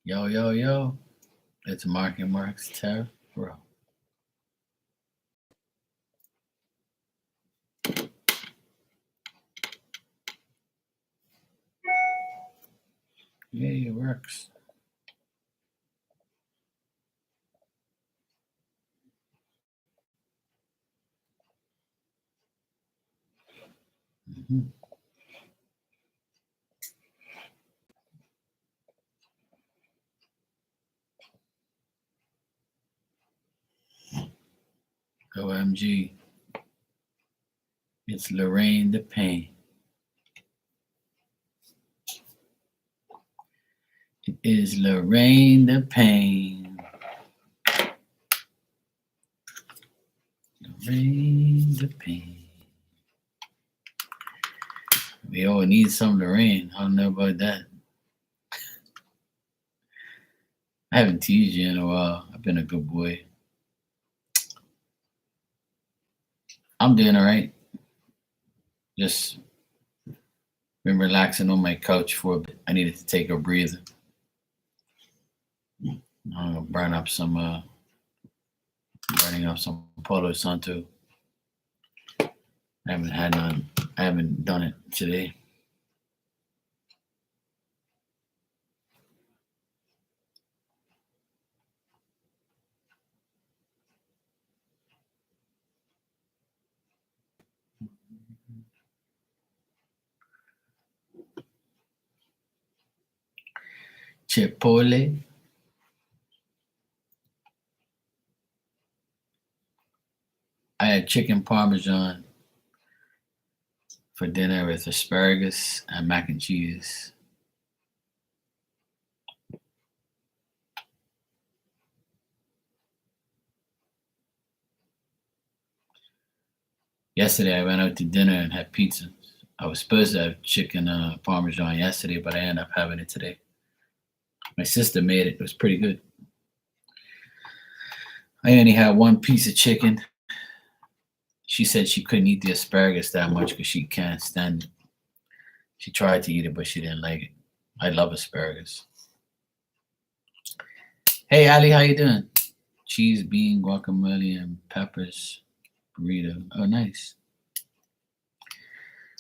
Yo, yo, yo. It's Mark and Mark's Terror, bro. Yeah, it works. hmm OMG. It's Lorraine the Pain. It is Lorraine the Pain. Lorraine the Pain. We all need some Lorraine. I don't know about that. I haven't teased you in a while. I've been a good boy. I'm doing all right. Just been relaxing on my couch for a bit. I needed to take a breather. I'm gonna burning up some Palo Santo. I haven't had none. I haven't done it today. Chipotle. I had chicken parmesan for dinner with asparagus and mac and cheese. Yesterday I went out to dinner and had pizza. I was supposed to have chicken parmesan yesterday, but I ended up having it today. My sister made it. It was pretty good. I only had one piece of chicken. She said she couldn't eat the asparagus that much because she can't stand it. She tried to eat it, but she didn't like it. I love asparagus. Hey, Ali, how you doing? Cheese, bean, guacamole, and peppers burrito. Oh, nice.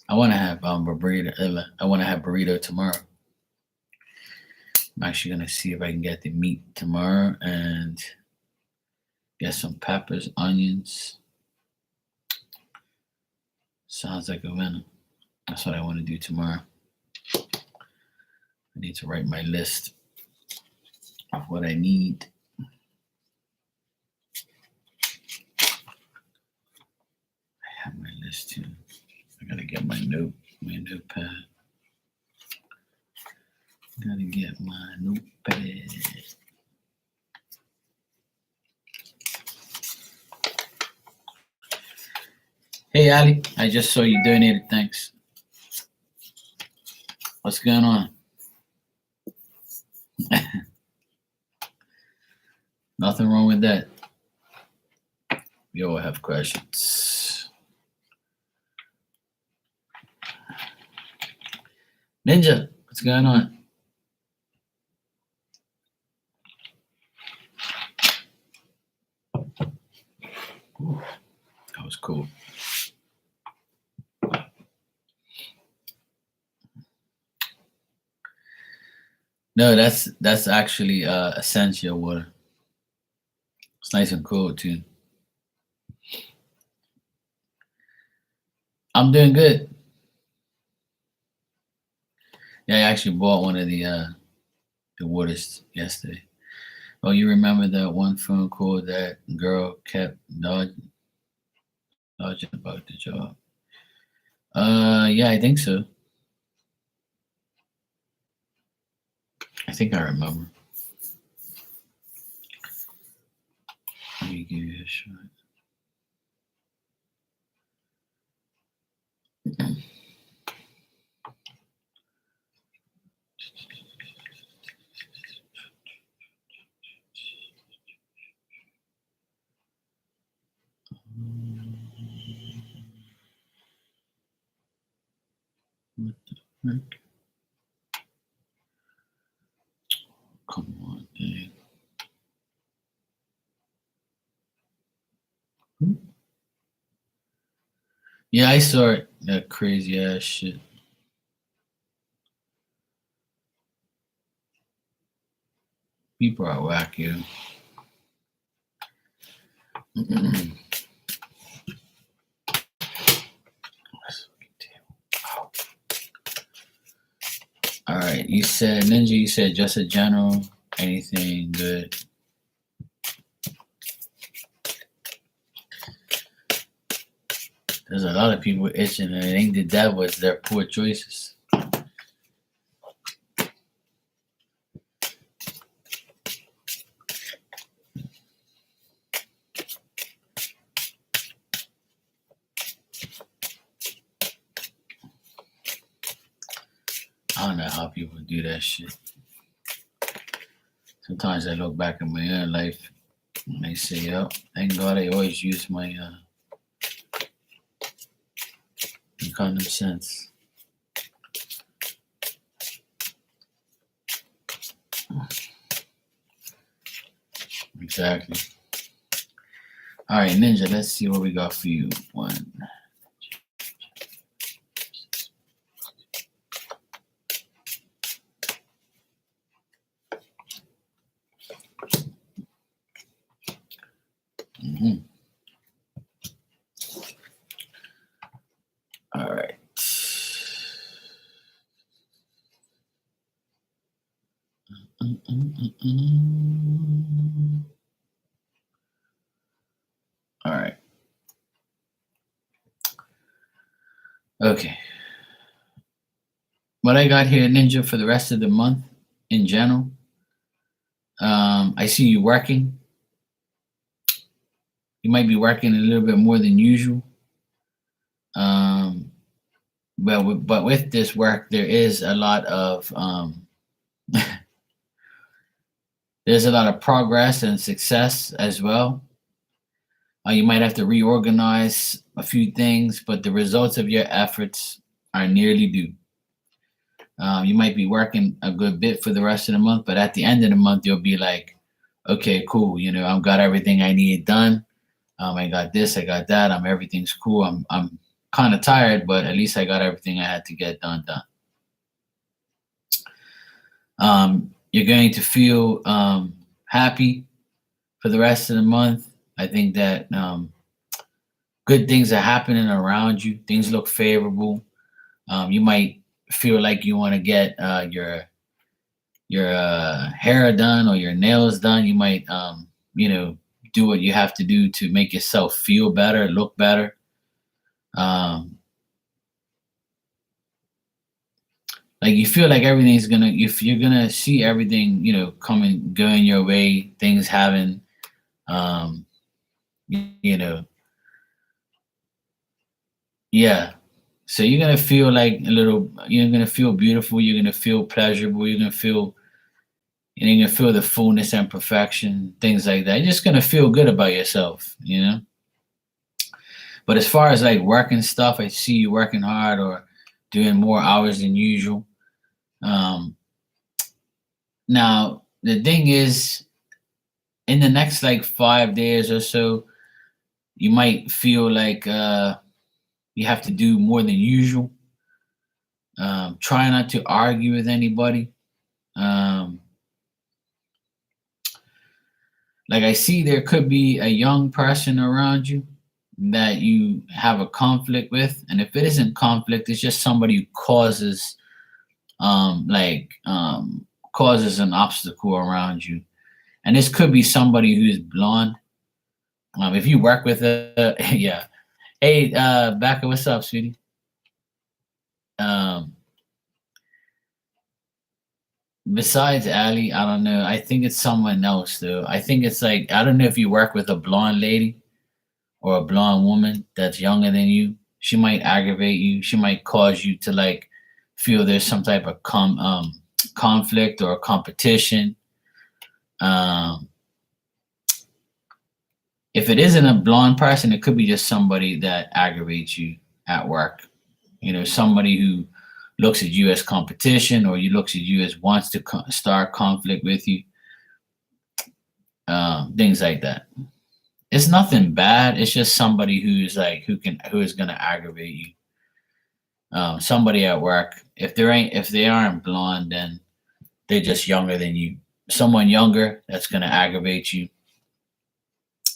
I want to have burrito. I want to have burrito tomorrow. I'm actually gonna see if I can get the meat tomorrow and get some peppers, onions. Sounds like a winner. That's what I want to do tomorrow. I need to write my list of what I need. I have my list too. I gotta get my notepad. Gotta get my notepad. Hey Ali, I just saw you donated. Thanks. What's going on? Nothing wrong with that. We all have questions. Ninja, what's going on? Ooh, that was cool. No, that's actually essential water. It's nice and cool too. I'm doing good. Yeah, I actually bought one of the waters yesterday. Oh, you remember that one phone call that girl kept dodging about the job? Yeah, I think so. I think I remember. Let me give you a shot. What the heck? Come Yeah, I saw it. That crazy ass shit. People are whack, yo. All right, you said Ninja. You said just a general. Anything good? There's a lot of people itching, and it ain't the devil. It's their poor choices. I don't know how people do that shit. Sometimes I look back at my own life and I say, "Yo, thank God I always use my common sense." Exactly. All right, Ninja. Let's see what we got for you. One. Mm-hmm. All right. All right. Okay. What I got here, Ninja, for the rest of the month in general. I see you working. You might be working a little bit more than usual. But with this work, there is a lot of there's a lot of progress and success as well. You might have to reorganize a few things, but the results of your efforts are nearly due. You might be working a good bit for the rest of the month, but at the end of the month, you'll be like, okay, cool. You know, I've got everything I needed done. I got this, I got that. Everything's cool. I'm kind of tired, but at least I got everything I had to get done. You're going to feel happy for the rest of the month. I think that good things are happening around you. Things look favorable. You might feel like you want to get your hair done or your nails done. You might you know, do what you have to do to make yourself feel better, look better. Um, like you feel like everything's gonna, if you're gonna see everything, you know, coming, going your way, things having, um, you know, yeah. So you're gonna feel like a little, you're gonna feel beautiful, you're gonna feel pleasurable, you're gonna feel, and you're gonna feel the fullness and perfection, things like that. You're just gonna feel good about yourself, you know. But as far as like working stuff, I see you working hard or doing more hours than usual. Um, Now the thing is, in the next like 5 days or so, you might feel like you have to do more than usual. Try not to argue with anybody. Um, like I see, there could be a young person around you that you have a conflict with, and if it isn't conflict, it's just somebody who causes like causes an obstacle around you, and this could be somebody who's blonde. If you work with a yeah. Hey, Becca, what's up, sweetie? Um, Besides Ali, I don't know. I think it's someone else though. I think it's like, I don't know if you work with a blonde lady or a blonde woman that's younger than you. She might aggravate you. She might cause you to like feel there's some type of conflict or competition. Um, if it isn't a blonde person, it could be just somebody that aggravates you at work. You know, somebody who looks at you as competition, or you looks at you as wants to start conflict with you. Things like that. It's nothing bad. It's just somebody who's like who is gonna aggravate you. Somebody at work. If they aren't blonde, then they're just younger than you. Someone younger that's gonna aggravate you.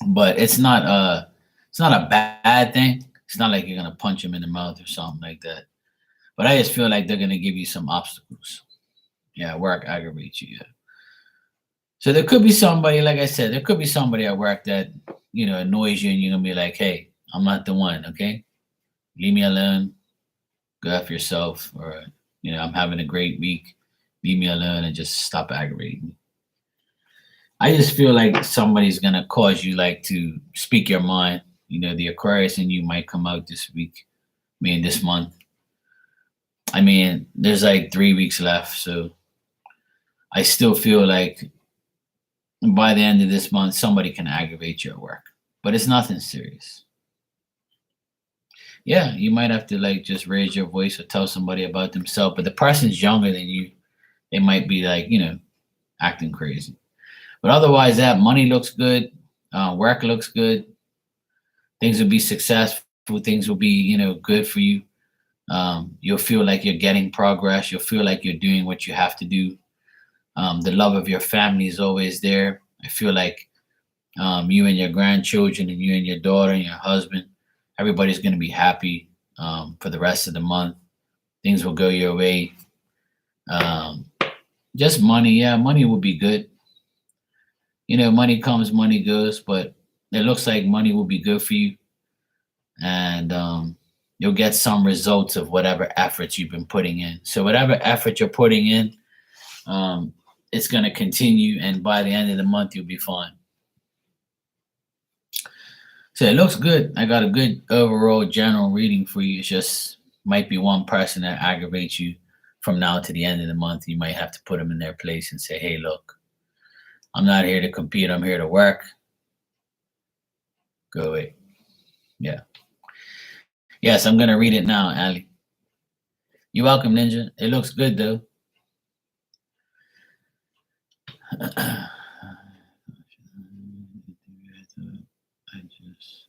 But it's not a bad thing. It's not like you're gonna punch them in the mouth or something like that. But I just feel like they're gonna give you some obstacles. Yeah, work aggravates you. Yeah. So there could be somebody, like I said, there could be somebody at work that annoys you, and you're gonna be like, "Hey, I'm not the one. Okay, leave me alone. Go after yourself." Or I'm having a great week. Leave me alone and just stop aggravating me. I just feel like somebody's gonna cause you like to speak your mind. The Aquarius in you might come out this week. I mean, this month. I mean, there's like 3 weeks left, so I still feel like by the end of this month, somebody can aggravate your work, but it's nothing serious. Yeah, you might have to like just raise your voice or tell somebody about themselves, but the person's younger than you. They might be like, acting crazy. But otherwise, that money looks good, work looks good, things will be successful, things will be, good for you. You'll feel like you're getting progress. You'll feel like you're doing what you have to do. The love of your family is always there. I feel like you and your grandchildren and you and your daughter and your husband, everybody's going to be happy for the rest of the month. Things will go your way. Um, just money, yeah, money will be good. Money comes, money goes, but it looks like money will be good for you, and you'll get some results of whatever efforts you've been putting in. So whatever effort you're putting in, um, it's going to continue, and by the end of the month, you'll be fine. So it looks good. I got a good overall general reading for you. It's just might be one person that aggravates you from now to the end of the month. You might have to put them in their place and say, "Hey, look, I'm not here to compete. I'm here to work. Go away." Yeah. Yes, I'm gonna read it now, Ali. You're welcome, Ninja. It looks good though. I just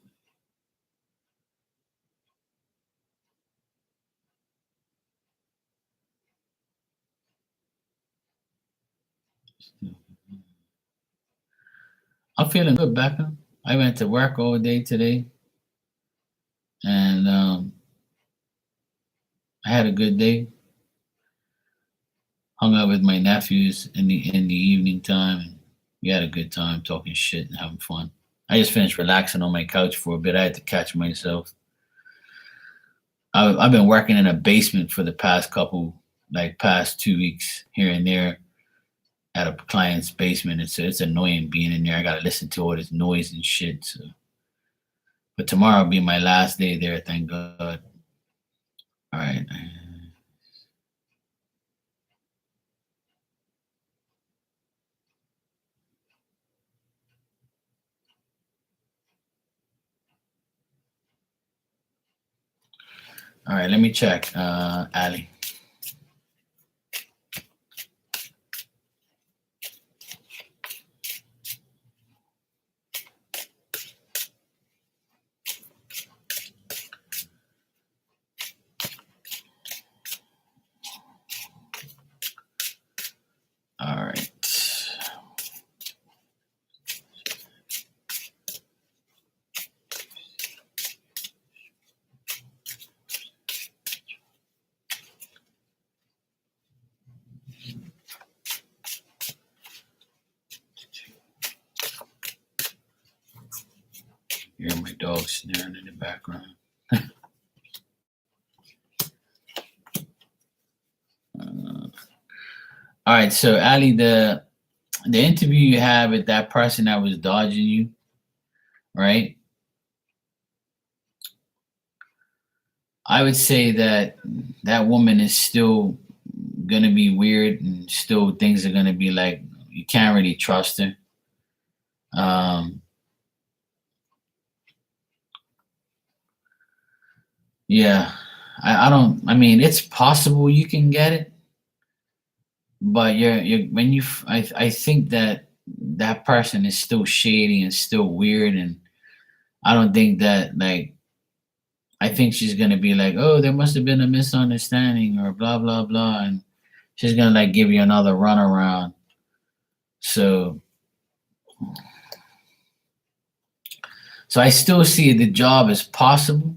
I'm feeling good, Becca. I went to work all day today, and I had a good day. Hung out with my nephews in the evening time, and we had a good time talking shit and having fun. I just finished relaxing on my couch for a bit. I had to catch myself. I've been working in a basement for the past 2 weeks here and there at a client's basement. It's annoying being in there. I gotta listen to all this noise and shit. So, but tomorrow will be my last day there. Thank God. All right. All right. Let me check. Ali. All right. You hear my dog snoring in the background. All right, so Ali, the interview you had with that person that was dodging you, right? I would say that that woman is still gonna be weird, and still things are gonna be like you can't really trust her. Um, yeah, I don't. I mean, it's possible you can get it, but you're when you. I think that that person is still shady and still weird, and I don't think that like I think she's gonna be like, oh, there must have been a misunderstanding or blah blah blah, and she's gonna like give you another runaround. So I still see the job as possible.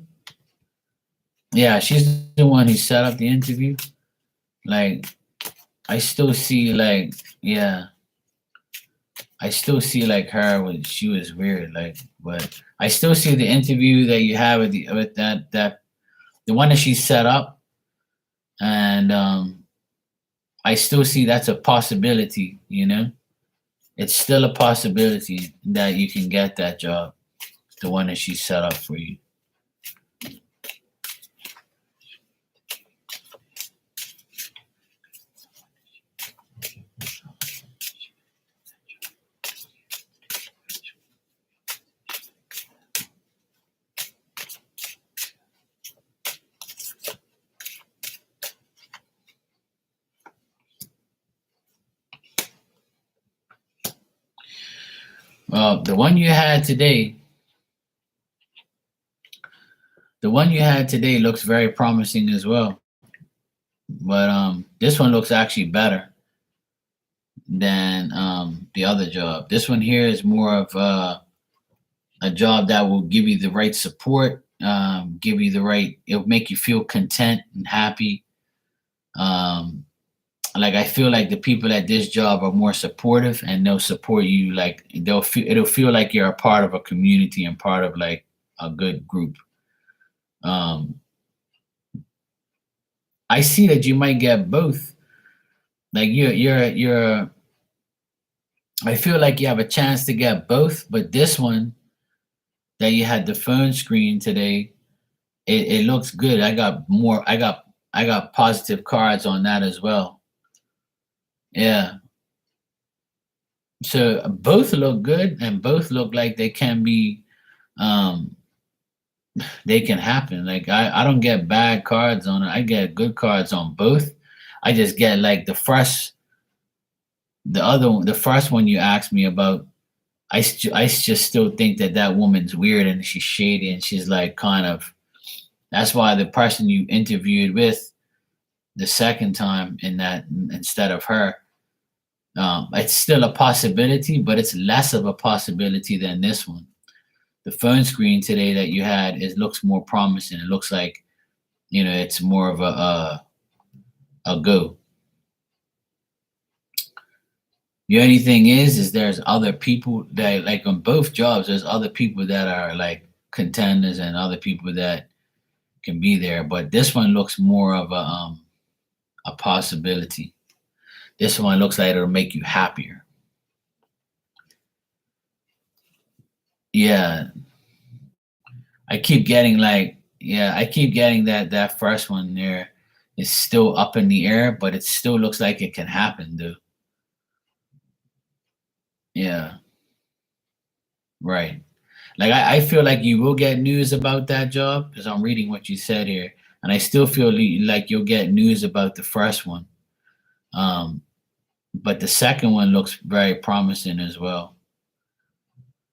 Yeah, she's the one who set up the interview. Like I still see like yeah, I still see like her when she was weird, like but I still see the interview that you have with that the one that she set up and I still see that's a possibility, you know? It's still a possibility that you can get that job, the one that she set up for you. Well, the one you had today looks very promising as well. But this one looks actually better than the other job. This one here is more of a job that will give you the right support, give you the right, it'll make you feel content and happy. Um, like I feel like the people at this job are more supportive and they'll support you. Like it'll feel like you're a part of a community and part of like a good group. Um, I see that you might get both. Like you're. I feel like you have a chance to get both, but this one that you had the phone screen today, it looks good. I got more. I got positive cards on that as well. Yeah. So both look good, and both look like they can be. Um, they can happen. Like I don't get bad cards on it. I get good cards on both. I just get like the first one you asked me about. I just still think that that woman's weird and she's shady and she's like kind of. That's why the person you interviewed with the second time in that instead of her, it's still a possibility, but it's less of a possibility than this one. The phone screen today that you had is looks more promising. It looks like it's more of a go. The only thing is there's other people that like on both jobs. There's other people that are like contenders and other people that can be there. But this one looks more of a possibility. This one looks like it'll make you happier. Yeah, I keep getting like I keep getting that first one there is still up in the air, but it still looks like it can happen, dude. Yeah, right. Like I feel like you will get news about that job because I'm reading what you said here, and I still feel like you'll get news about the first one. Um, but the second one looks very promising as well.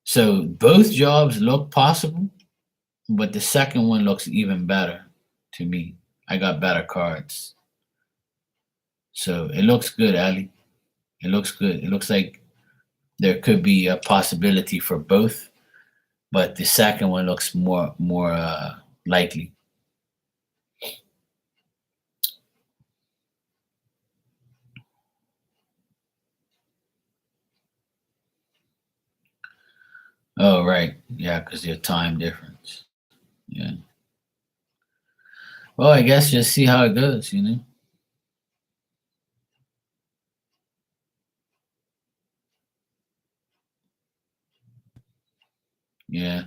So both jobs look possible, but the second one looks even better to me. I got better cards. So it looks good, Ali. It looks good. It looks like there could be a possibility for both, but the second one looks more likely. Oh, right. Yeah, because your time difference. Yeah. Well, I guess just see how it goes. Yeah.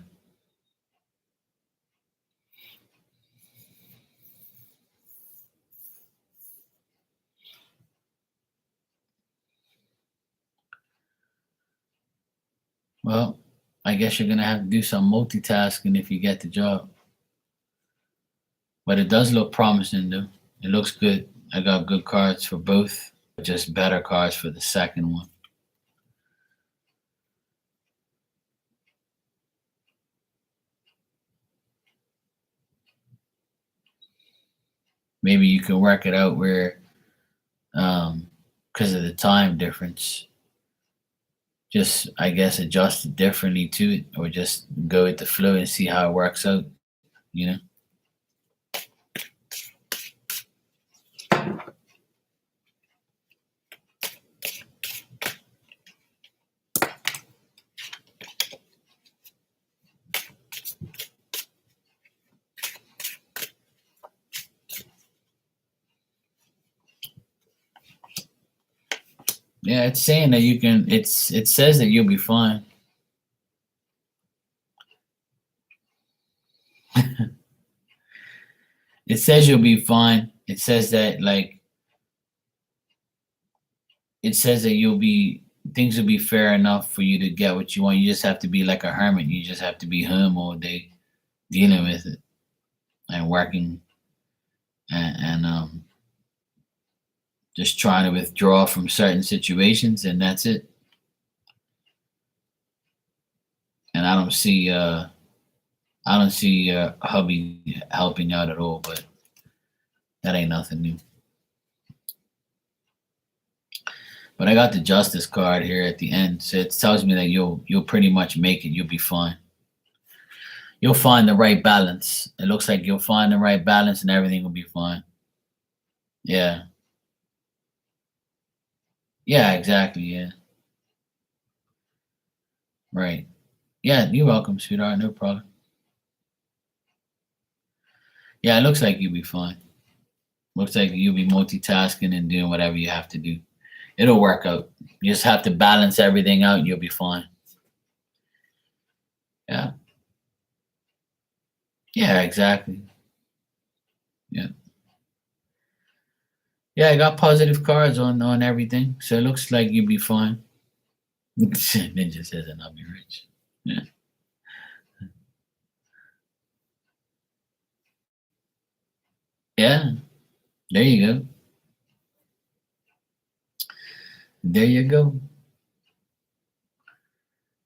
Well, I guess you're gonna have to do some multitasking if you get the job. But it does look promising, though. It looks good. I got good cards for both, just better cards for the second one. maybe you can work it out where, because of the time difference, just I guess adjust it differently to it, or just go with the flow and see how it works out. You know. Yeah, it's saying that you can. It says that you'll be fine. It says you'll be fine. It says that like it says that you'll be things will be fair enough for you to get what you want. You just have to be like a hermit. You just have to be home all day dealing with it and working and just trying to withdraw from certain situations, and that's it. And I don't see hubby helping out at all, but that ain't nothing new. But I got the justice card here at the end, so it tells me that you'll pretty much make it. You'll be fine. You'll find the right balance. It looks like you'll find the right balance, and everything will be fine. Yeah, yeah, exactly. Yeah, right. Yeah, you're welcome, sweetheart. No problem. Yeah, it looks like you'll be fine. Looks like you'll be multitasking and doing whatever you have to do. It'll work out. You just have to balance everything out, and you'll be fine. Yeah, yeah, exactly. Yeah. Yeah, I got positive cards on everything, so it looks like you'll be fine. Ninja says, "And I'll be rich." Yeah, yeah. There you go. There you go.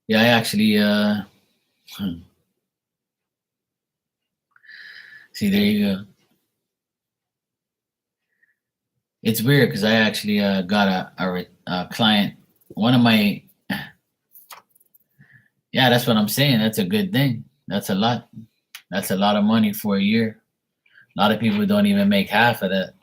Yeah, I actually see. There you go. It's weird because I actually got a client. One of my Yeah, that's what I'm saying. That's a good thing. That's a lot. That's a lot of money for a year. A lot of people don't even make half of that.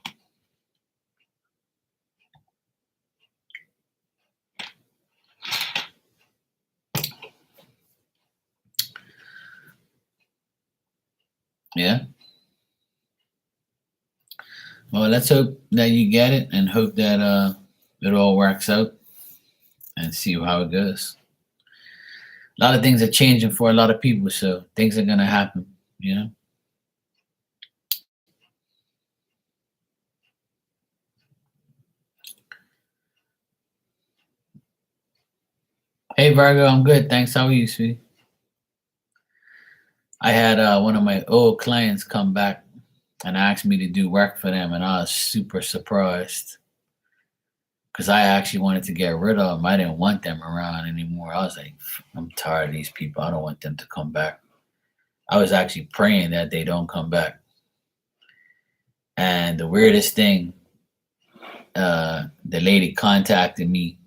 Yeah. Well, let's hope that you get it and hope that it all works out and see how it goes. A lot of things are changing for a lot of people, so things are gonna happen. You know. Hey Virgo, I'm good. Thanks. How are you, sweetie? I had one of my old clients come back and asked me to do work for them, and I was super surprised because I actually wanted to get rid of them. I didn't want them around anymore. I was like, I'm tired of these people. I don't want them to come back. I was actually praying that they don't come back. And the weirdest thing, the lady contacted me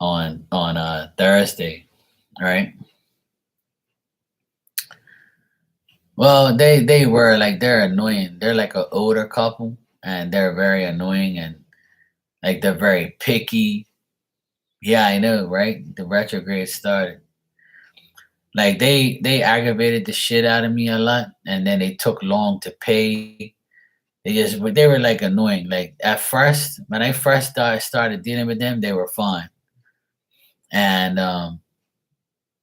on Thursday, right? Well, they were like they're annoying. They're like an older couple, and they're very annoying, and like they're very picky. Yeah, I know, right? The retrograde started. Like they aggravated the shit out of me a lot, and then they took long to pay. They were like annoying. Like at first, when I first started dealing with them, they were fine. And no,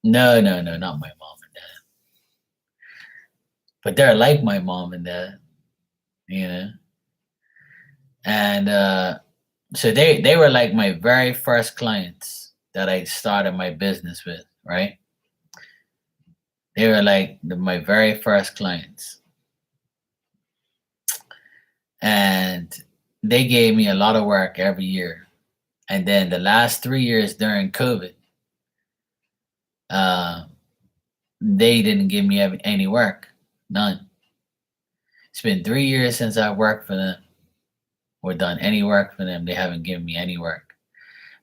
no, no, not my mom and dad, but they're like my mom and dad, you know. And so they were like my very first clients that I started my business with, right? They were like my very first clients, and they gave me a lot of work every year. And then the last 3 years during COVID, uh, they didn't give me any work, none. It's been 3 years since I worked for them or done any work for them. They haven't given me any work.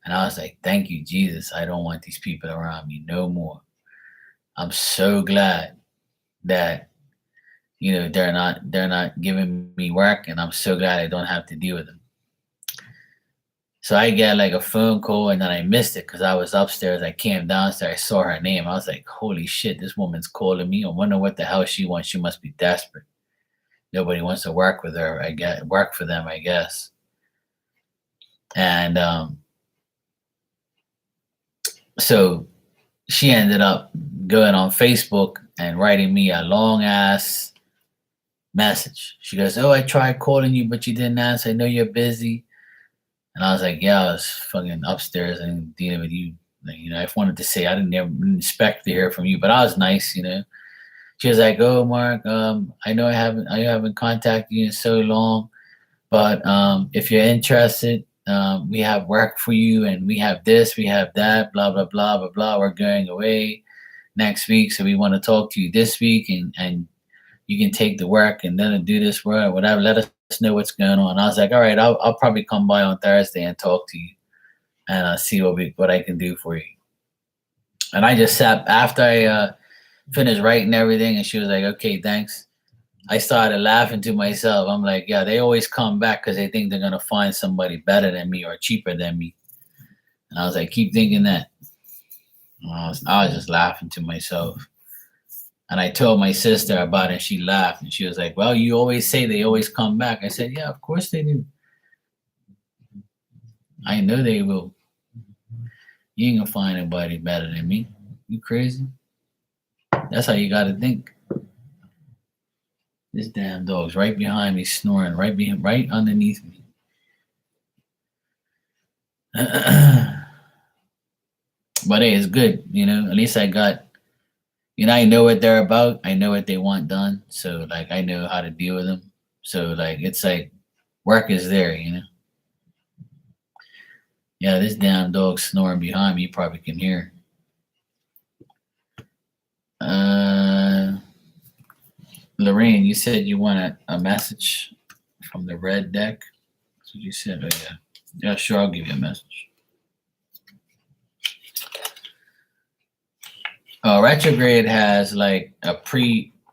And I was like, thank you, Jesus. I don't want these people around me no more. I'm so glad that, they're not giving me work, and I'm so glad I don't have to deal with them. So I get like a phone call, and then I missed it because I was upstairs. I came downstairs. I saw her name. I was like, holy shit, this woman's calling me. I wonder what the hell she wants. She must be desperate. Nobody wants to work with her. Work for them, I guess. And so she ended up going on Facebook and writing me a long ass message. She goes, oh, I tried calling you, but you didn't answer. I know you're busy. And I was like, yeah, I was fucking upstairs and dealing with you. I wanted to say I didn't expect to hear from you, but I was nice. She was like, oh, Mark, I know I haven't contacted you in so long, but if you're interested, we have work for you, and we have this, we have that, blah blah blah blah blah. We're going away next week, so we want to talk to you this week, and you can take the work and then do this work, whatever. Let us know what's going on. I was like, all right, I'll probably come by on Thursday and talk to you and see what I can do for you. And I just sat after I finished writing everything, and she was like, okay, thanks. I started laughing to myself. I'm like, yeah, they always come back because they think they're gonna find somebody better than me or cheaper than me. And I was like, keep thinking that. I was just laughing to myself. And I told my sister about it, and she laughed, and she was like, well, you always say they always come back. I said, yeah, of course they do. I know they will. You ain't gonna find anybody better than me. You crazy? That's how you gotta think. This damn dog's right behind me, snoring, right underneath me. But hey, it's good, At least I got, I know what they're about. I know what they want done. So like, I know how to deal with them. So like, it's like work is there, Yeah, this damn dog snoring behind me. You probably can hear. Lorraine, you said you want a message from the red deck. That's what you said. Oh yeah. Yeah, sure. I'll give you a message. Retrograde has like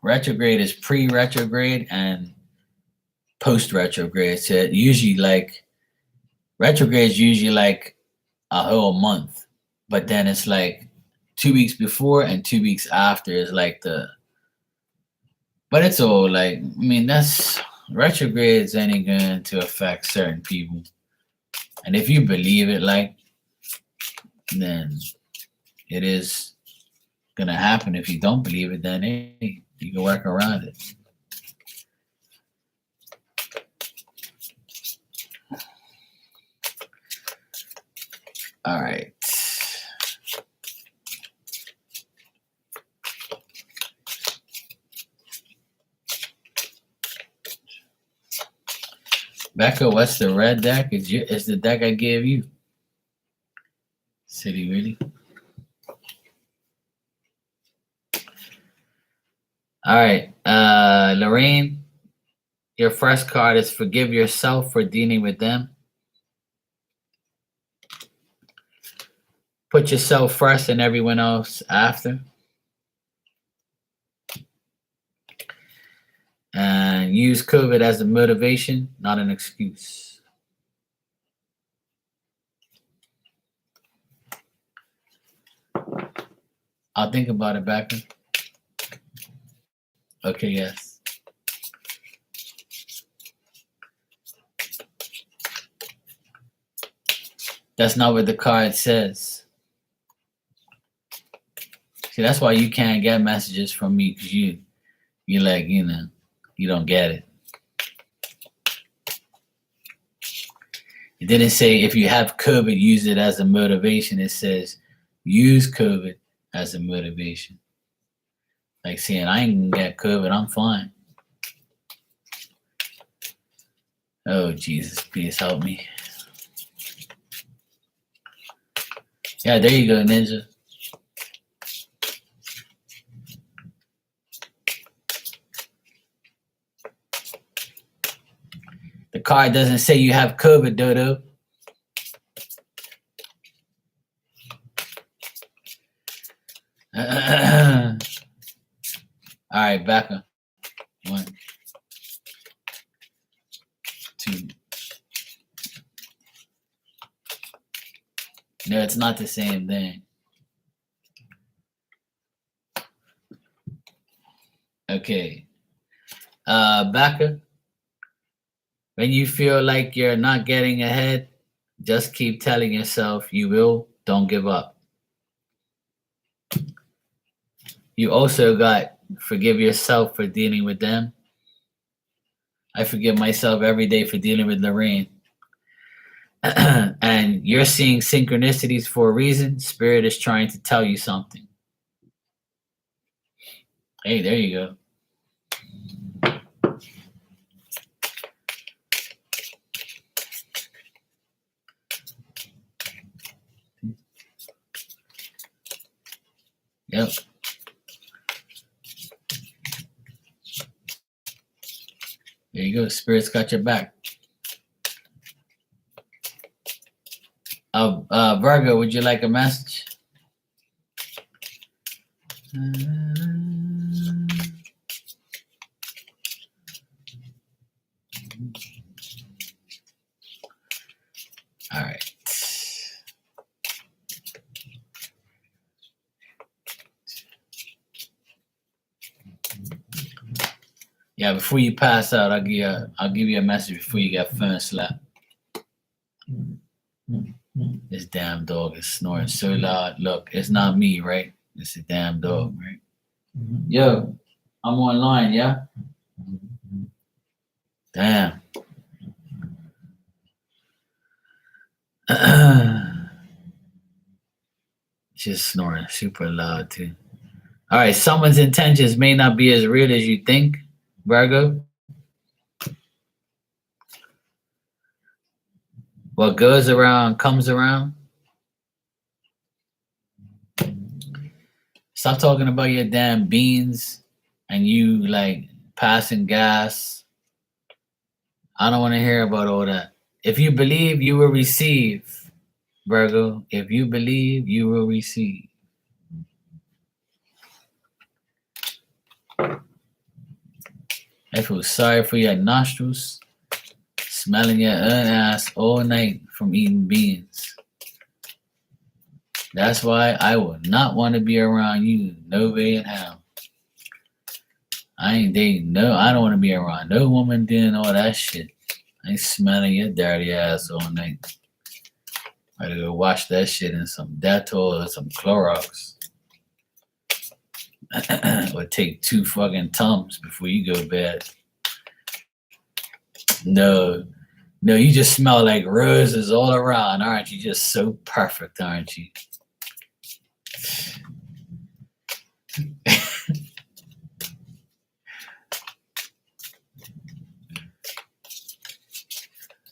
retrograde is pre-retrograde and post-retrograde. So usually like retrograde is usually like a whole month, but then it's like 2 weeks before and 2 weeks after is like but it's all like, that's retrogrades ain't going to affect certain people. And if you believe it, then it is gonna happen. If you don't believe it, then hey, you can work around it. All right. Becca, what's the red deck? It's the deck I gave you. City, really? All right. Lorraine, your first card is forgive yourself for dealing with them. Put yourself first and everyone else after. And use COVID as a motivation, not an excuse. I'll think about it, Becca. Okay, yes. That's not what the card says. See, that's why you can't get messages from me, because you're like, you don't get it. It didn't say if you have COVID, use it as a motivation. It says use COVID as a motivation. Like saying, I ain't gonna get COVID, I'm fine. Oh, Jesus, please help me. Yeah, there you go, Ninja. card doesn't say you have COVID, Dodo. All right, back up. 1, 2. No, it's not the same thing. Okay. Becca, when you feel like you're not getting ahead, just keep telling yourself you will. Don't give up. You also got forgive yourself for dealing with them. I forgive myself every day for dealing with Lorraine. And you're seeing synchronicities for a reason. Spirit is trying to tell you something. Hey, there you go. Yep. There you go. Spirit's got your back. Virgo, would you like a message? All right. Yeah, before you pass out, I'll give you a message before you get phone slapped. This damn dog is snoring so loud. Look, it's not me, right? It's a damn dog, right? Yo, I'm online, yeah? Damn. Just snoring super loud, too. All right, someone's intentions may not be as real as you think, Virgo. What goes around comes around. Stop talking about your damn beans and you like passing gas. I don't want to hear about all that. If you believe, you will receive, Virgo. If you believe, you will receive. I feel sorry for your nostrils, smelling your own ass all night from eating beans. That's why I will not want to be around you, no way in hell. I ain't dating I don't want to be around no woman doing all that shit. I ain't smelling your dirty ass all night. I gotta go wash that shit in some Dettol or some Clorox. Or take 2 fucking Tums before you go to bed. No, you just smell like roses all around, aren't you? Just so perfect, aren't you?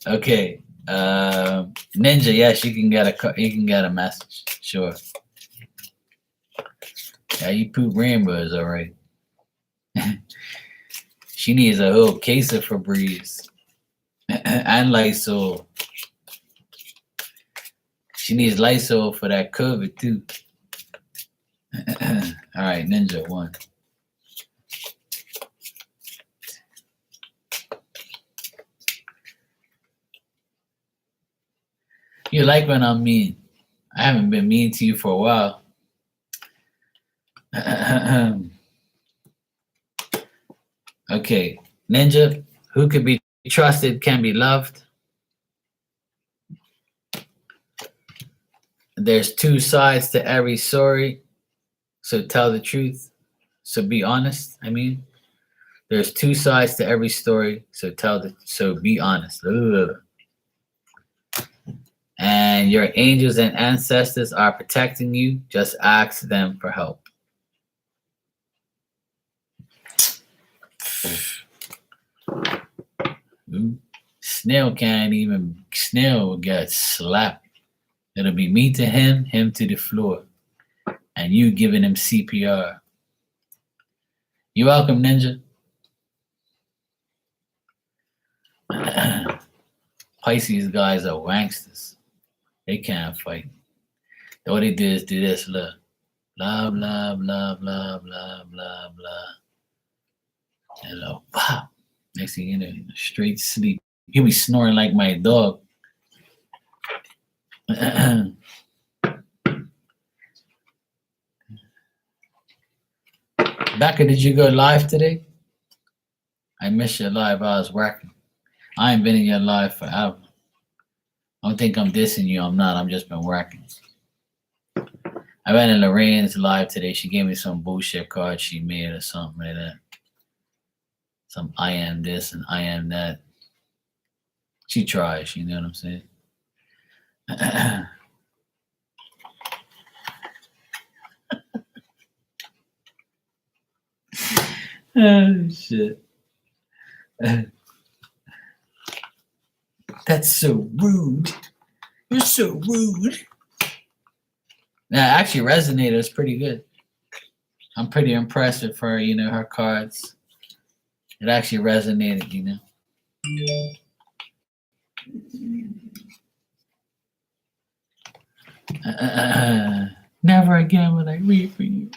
Okay, Ninja, yes, you can get a message, sure. Yeah, you poop rainbows, all right. She needs a whole case of Febreze and Lysol. She needs Lysol for that COVID too. All right, Ninja 1. You like when I'm mean. I haven't been mean to you for a while. Okay, Ninja, who could be trusted can be loved. There's 2 sides to every story, so tell the truth. So be honest. I mean, there's 2 sides to every story, so be honest. Ugh. And your angels and ancestors are protecting you. Just ask them for help. Snail will get slapped. It'll be me to him to the floor, and you giving him CPR. You're welcome, Ninja. Pisces guys are wanksters. They can't fight. All they do is do this, look. Blah, blah, blah, blah, blah, blah, blah. And wow. Next thing you know, straight sleep. He'll be snoring like my dog. Becca, did you go live today? I missed your live. I was working. I ain't been in your live forever. I don't think I'm dissing you. I'm not. I'm just been working. I went in Lorraine's live today. She gave me some bullshit card she made or something like that. Some I am this and I am that. She tries, you know what I'm saying? Oh, shit. That's so rude. You're so rude. That actually resonated. It's pretty good. I'm pretty impressed with her, you know, her cards. It actually resonated, you know. Never again will I read for you.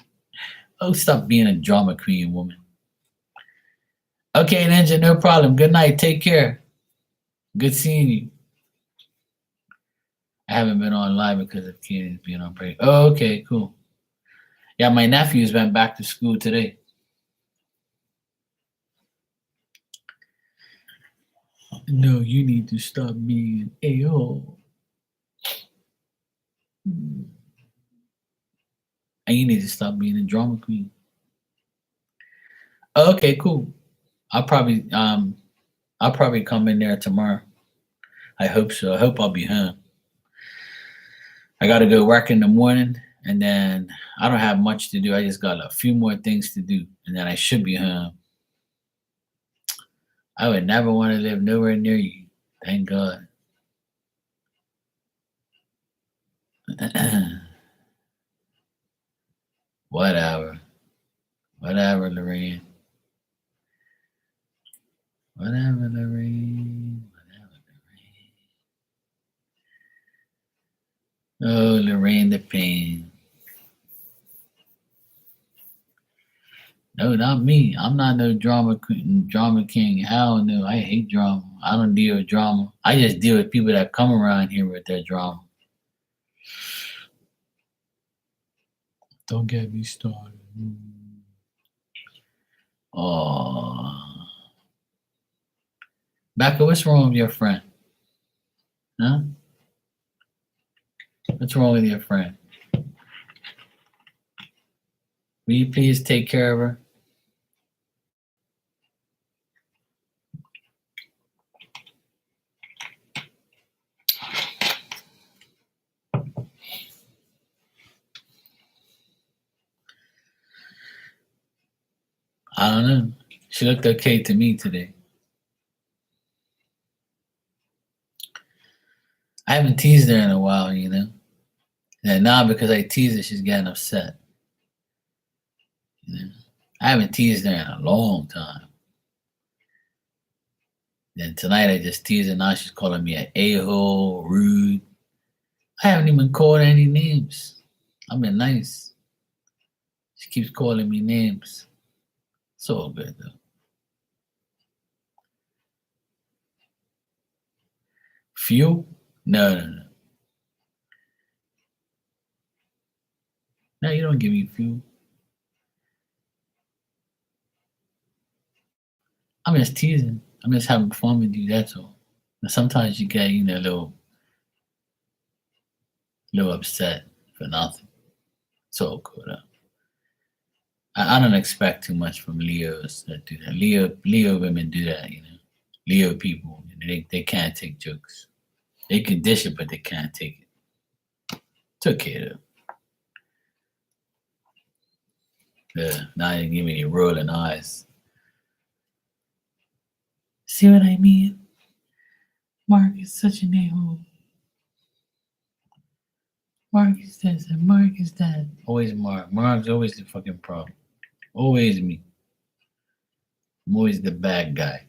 Oh, stop being a drama queen, woman. Okay, Ninja, no problem. Good night. Take care. Good seeing you. I haven't been on live because of kids being on break. Oh, okay, cool. Yeah, my nephews went back to school today. No, you need to stop being an a-hole. And you need to stop being a drama queen. Okay, cool. I'll probably come in there tomorrow. I hope so. I hope I'll be home. I gotta go work in the morning, and then I don't have much to do. I just got a few more things to do, and then I should be home. I would never want to live nowhere near you. Thank God. Whatever. Whatever, Lorraine. Whatever, Lorraine. Whatever, Lorraine. Oh, Lorraine the pain. No, not me. I'm not no drama king. Hell no. I hate drama. I don't deal with drama. I just deal with people that come around here with their drama. Don't get me started. Oh. Becca, what's wrong with your friend? Huh? What's wrong with your friend? Will you please take care of her? I don't know. She looked okay to me today. I haven't teased her in a while, you know. And now because I tease her, she's getting upset. You know? I haven't teased her in a long time. Then tonight I just teased her. Now she's calling me an a-hole, rude. I haven't even called her any names. I've been nice. She keeps calling me names. It's all good though. Fuel? No. No, you don't give me fuel. I'm just teasing. I'm just having fun with you, that's all. And sometimes you get, you know, a little upset for nothing. It's all good though. I don't expect too much from Leos that do that. Leo women do that, you know. Leo people, they can't take jokes. They can dish it, but they can't take it. It's okay though. Yeah, now you give me the rolling eyes. See what I mean? Mark is such an a-hole. Mark is this and Mark is that. Always Mark. Mark's always the fucking problem. Always me. I'm always the bad guy.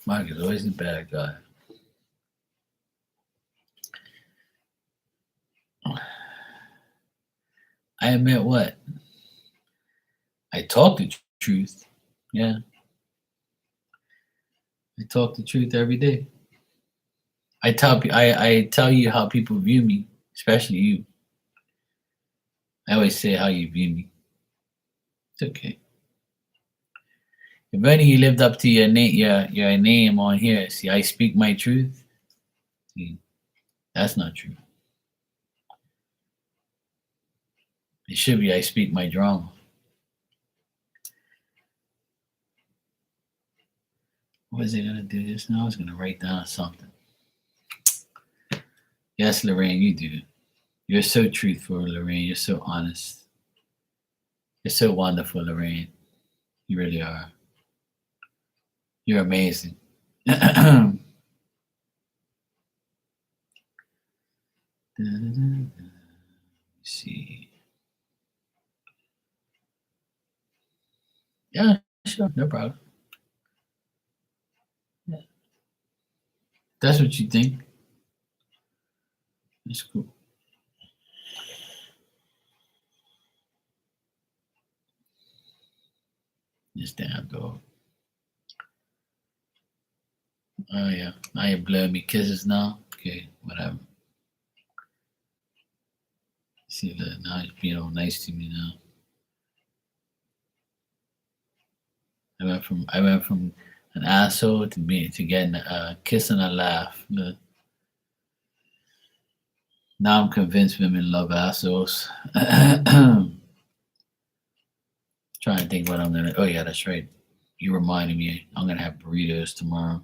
Mike is always the bad guy. I admit what? I talk the truth. Yeah. I talk the truth every day. I tell you how people view me, especially you. I always say how you view me. It's okay. If only you lived up to your name, your name on here. See, I speak my truth. See, that's not true. It should be I speak my drama. What was I gonna do just now? I was gonna write down something. Yes, Lorraine, you do. You're so truthful, Lorraine. You're so honest. You're so wonderful, Lorraine. You really are. You're amazing. Let's see. Yeah, sure, no problem. Yeah. That's what you think. That's cool. This damn dog. Oh yeah. Now you're blowing me kisses now. Okay, whatever. See that now you're being all nice to me now. I went from an asshole to getting a kiss and a laugh. Look, now I'm convinced women love assholes. Trying to think what I'm gonna. Oh yeah, that's right. You reminded me. I'm gonna have burritos tomorrow.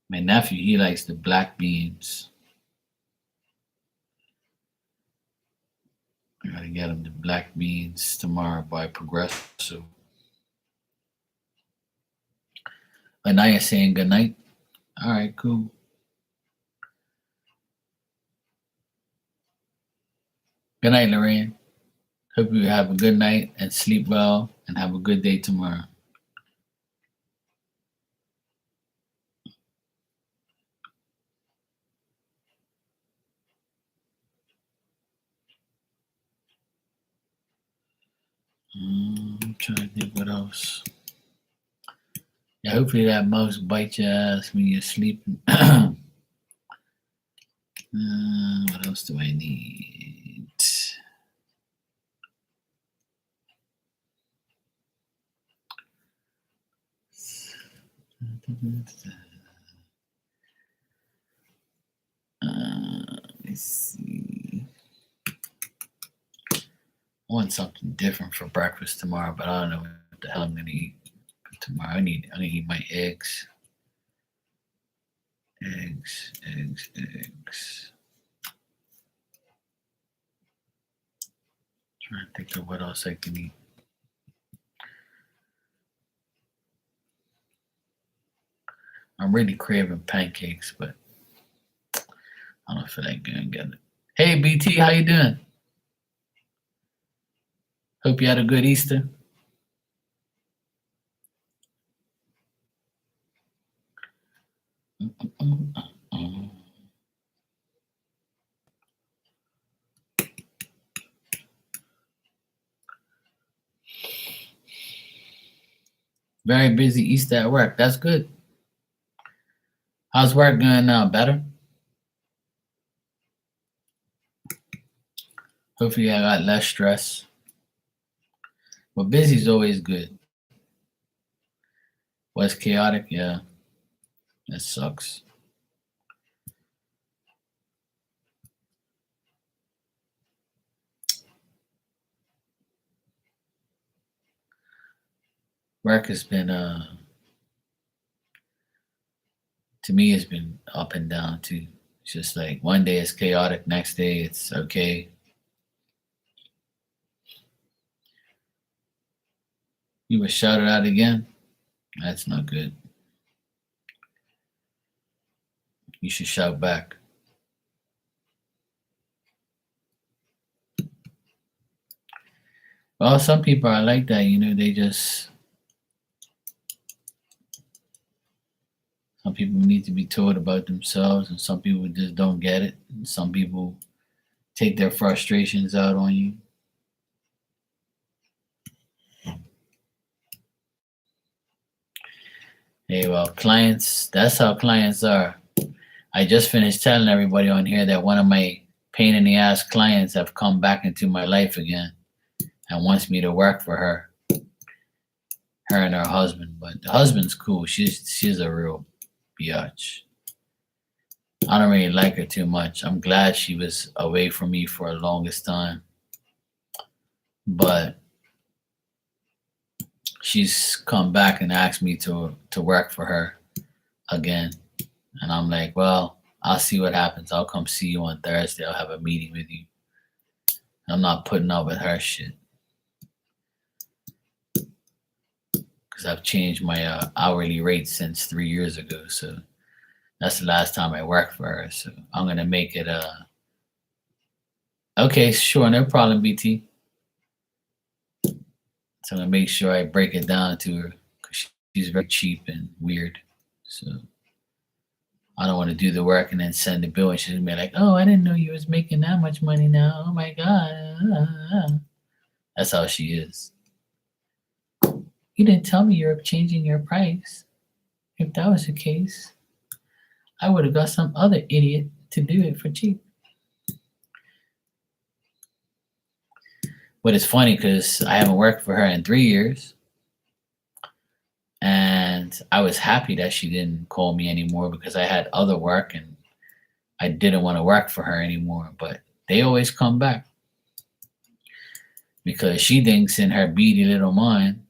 My nephew, he likes the black beans. I gotta get him the black beans tomorrow by Progresso. And now you're saying good night. All right, cool. Good night, Lorraine. Hope you have a good night and sleep well and have a good day tomorrow. I'm trying to think what else. Yeah, hopefully that mouse bites your ass when you're sleeping. What else do I need? Let me see. I want something different for breakfast tomorrow, but I don't know what the hell I'm gonna eat for tomorrow. I'm gonna eat my eggs. Eggs. Trying to think of what else I can eat. I'm really craving pancakes, but I don't feel like going to get it. Hey BT, how you doing? Hope you had a good Easter. Very busy Easter at work. That's good. How's work going now? Better? Hopefully I got less stress. But busy is always good. Was chaotic? Yeah. That sucks. Work has been to me it's been up and down too. It's just like one day it's chaotic, next day it's okay. You were shouted out again? That's not good. You should shout back. Well, some people are like that, they just Some people need to be told about themselves, and some people just don't get it. And some people take their frustrations out on you. Hey, well, clients, that's how clients are. I just finished telling everybody on here that one of my pain in the ass clients have come back into my life again and wants me to work for her and her husband. But the husband's cool. She's a real biatch. I don't really like her too much. I'm glad she was away from me for the longest time. But she's come back and asked me to work for her again. And I'm like, well, I'll see what happens. I'll come see you on Thursday. I'll have a meeting with you. I'm not putting up with her shit. Because I've changed my hourly rate since 3 years ago. So that's the last time I worked for her. So I'm going to make it, okay, sure, no problem, BT. So I'm going to make sure I break it down to her because she's very cheap and weird. So I don't want to do the work and then send the bill and she's going to be like, oh, I didn't know you was making that much money now. Oh my God. That's how she is. You didn't tell me you're changing your price. If that was the case, I would have got some other idiot to do it for cheap. But it's funny because I haven't worked for her in 3 years. And I was happy that she didn't call me anymore because I had other work and I didn't want to work for her anymore. But they always come back because she thinks in her beady little mind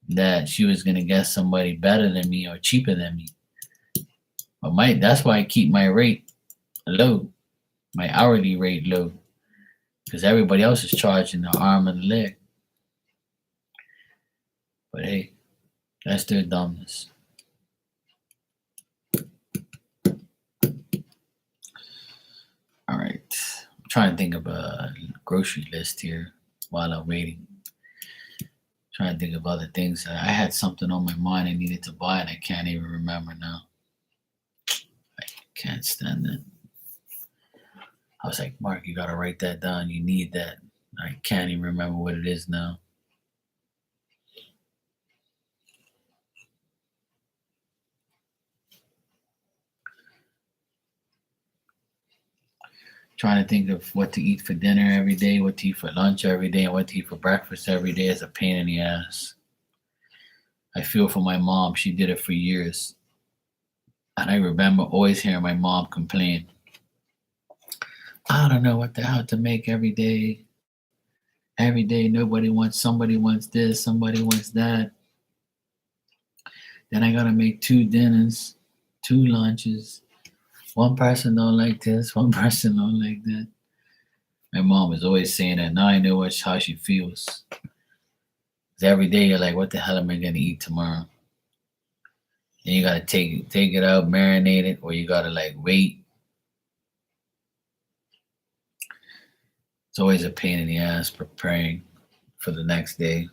that she was going to get somebody better than me or cheaper than me. But that's why I keep my rate low, my hourly rate low, because everybody else is charging the arm and the leg. But hey, that's their dumbness. All right. I'm trying to think of a grocery list here while I'm waiting. Trying to think of other things. I had something on my mind I needed to buy and I can't even remember now. I can't stand it. I was like, Mark, you gotta write that down. You need that. I can't even remember what it is now. Trying to think of what to eat for dinner every day, what to eat for lunch every day, and what to eat for breakfast every day is a pain in the ass. I feel for my mom. She did it for years. And I remember always hearing my mom complain, I don't know what the hell to make every day. Every day, somebody wants this, somebody wants that. Then I gotta make 2 dinners, 2 lunches. One person don't like this, one person don't like that. My mom was always saying that. Now I know how she feels. 'Cause every day you're like, what the hell am I gonna eat tomorrow? And you gotta take it out, marinate it, or you gotta like wait. It's always a pain in the ass preparing for the next day.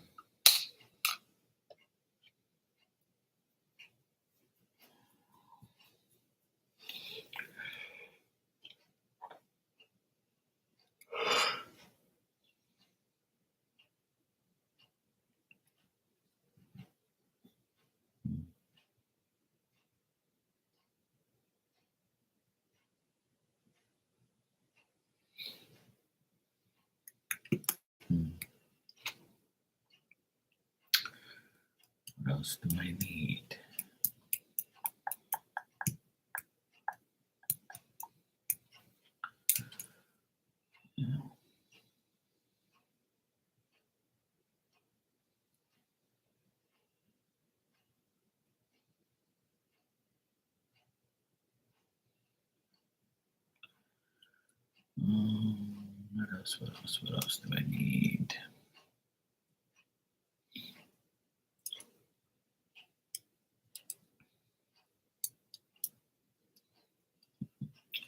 Hmm. What else do I need? Yeah. What else? What else? What else do I need?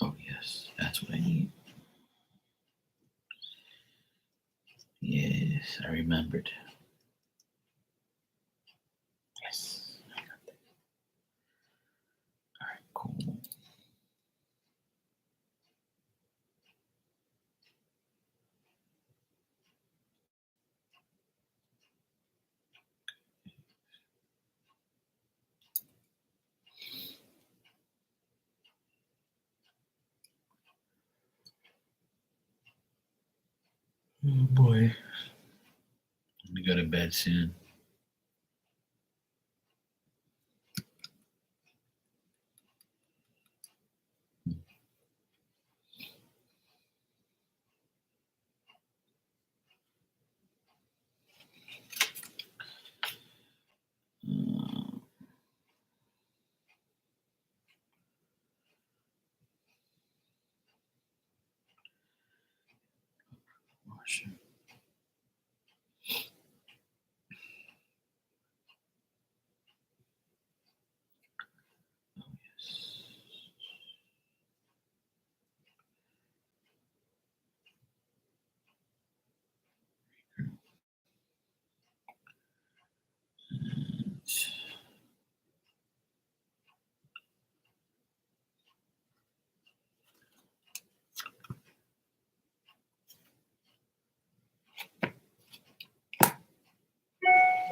Oh yes, that's what I need. Yes, I remembered. Yes. All Oh boy. Let me go to bed soon.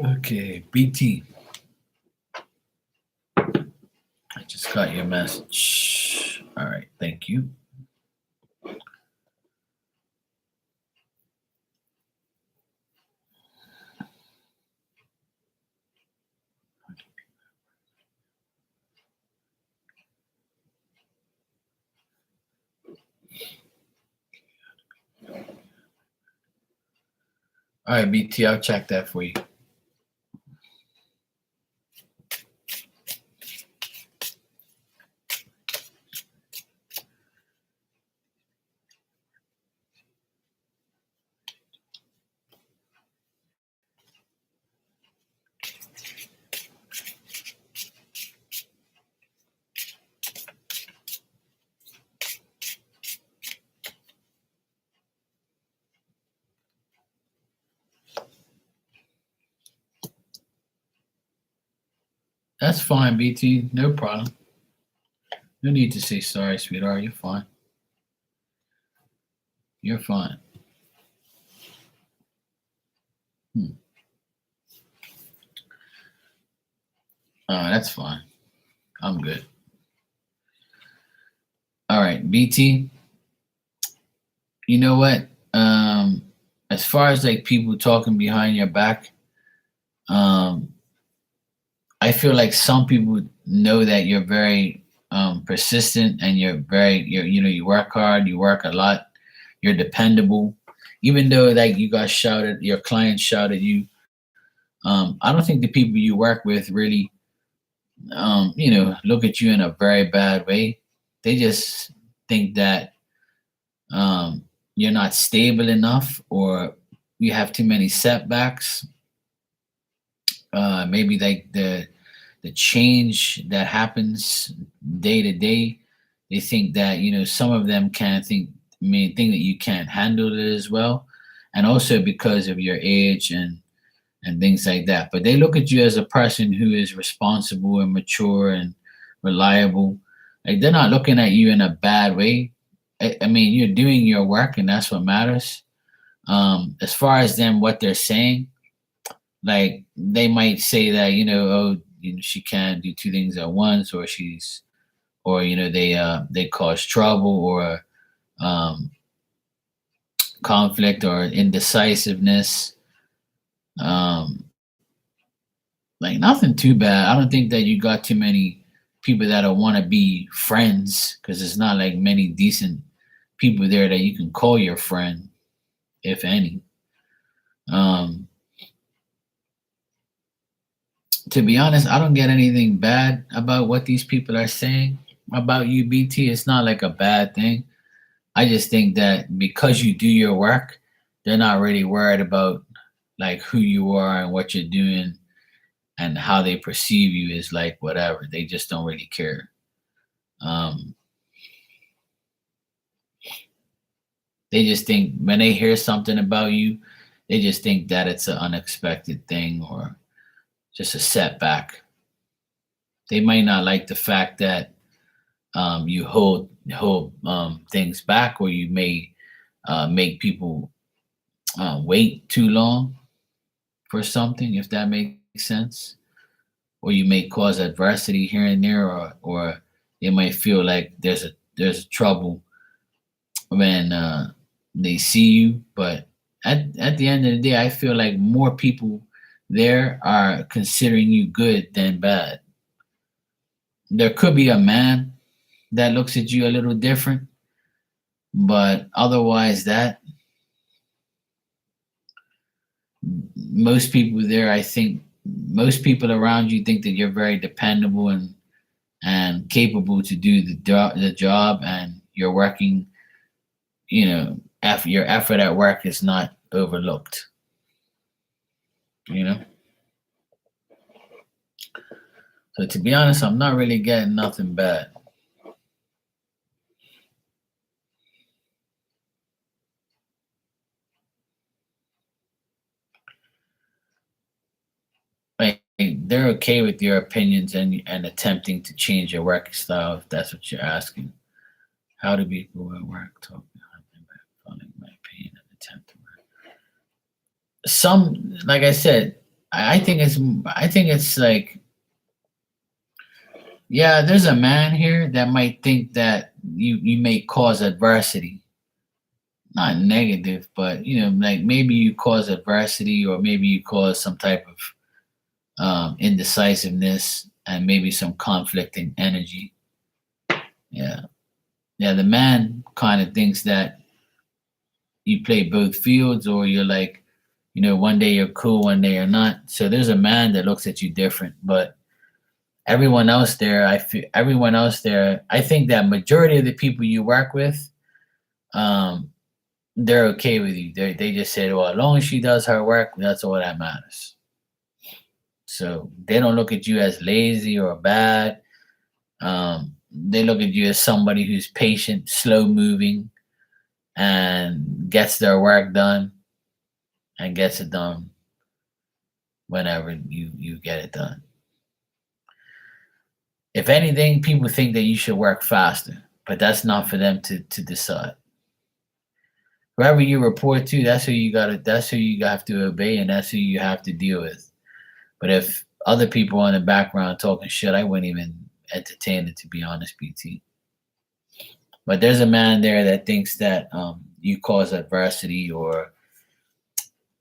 Okay, BT. I just got your message. All right, thank you. All right, BT, I'll check that for you. That's fine, BT. No problem. No need to say sorry, sweetheart. You're fine. You're fine. That's fine. I'm good. All right, BT. You know what? As far as like people talking behind your back, um, I feel like some people know that you're very persistent and you work hard, you work a lot, you're dependable. Even though like you got shouted, your clients shouted you. I don't think the people you work with really, look at you in a very bad way. They just think that you're not stable enough or you have too many setbacks. Maybe like the change that happens day to day. They think that some of them can't think that you can't handle it as well, and also because of your age and things like that. But they look at you as a person who is responsible and mature and reliable. Like they're not looking at you in a bad way. I mean, you're doing your work, and that's what matters. As far as them, what they're saying, like they might say that oh, she can't do two things at once, or they cause trouble or um, conflict or indecisiveness. Um, like nothing too bad. I don't think that you got too many people that don't want to be friends because it's not like many decent people there that you can call your friend, if any. Um, to be honest, I don't get anything bad about what these people are saying about you, BT. It's not like a bad thing. I just think that because you do your work, they're not really worried about like who you are and what you're doing and how they perceive you is like whatever. They just don't really care. Um, they just think when they hear something about you, they just think that it's an unexpected thing or just a setback. They might not like the fact that you hold things back, or you may make people wait too long for something, if that makes sense. Or you may cause adversity here and there, or they might feel like there's a trouble when they see you, but at the end of the day, I feel like more people there are considering you good than bad. There could be a man that looks at you a little different, but otherwise, that most people there, I think, most people around you think that you're very dependable and capable to do the job, and you're working. Your effort at work is not overlooked. You know. So to be honest, I'm not really getting nothing bad. Like they're okay with your opinions and attempting to change your work style if that's what you're asking. How do people at work talk behind my back, following my opinion and attempt to work? Some, like I said, I think it's like, yeah, there's a man here that might think that you may cause adversity, not negative, but like maybe you cause adversity or maybe you cause some type of indecisiveness and maybe some conflicting energy. Yeah. Yeah, the man kind of thinks that you play both fields, or you're like, one day you're cool, one day you're not. So there's a man that looks at you different, but everyone else there, I think that majority of the people you work with, um, they're okay with you. They just said, well, as long as she does her work, that's all that matters. So they don't look at you as lazy or bad. They look at you as somebody who's patient, slow moving, and gets their work done and gets it done whenever you get it done. If anything, people think that you should work faster, but that's not for them to decide. Whoever you report to, that's who you have to obey, and that's who you have to deal with. But if other people in the background talking shit, I wouldn't even entertain it, to be honest, BT. But there's a man there that thinks that you cause adversity, or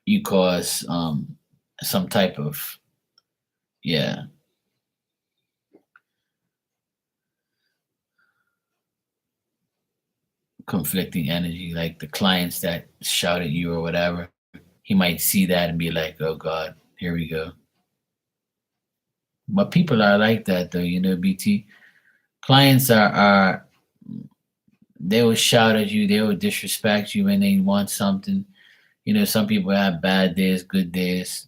you cause some type of, yeah, conflicting energy, like the clients that shout at you or whatever. He might see that and be like, "Oh God, here we go." But people are like that, though. BT clients are they will shout at you, they will disrespect you when they want something. Some people have bad days, good days.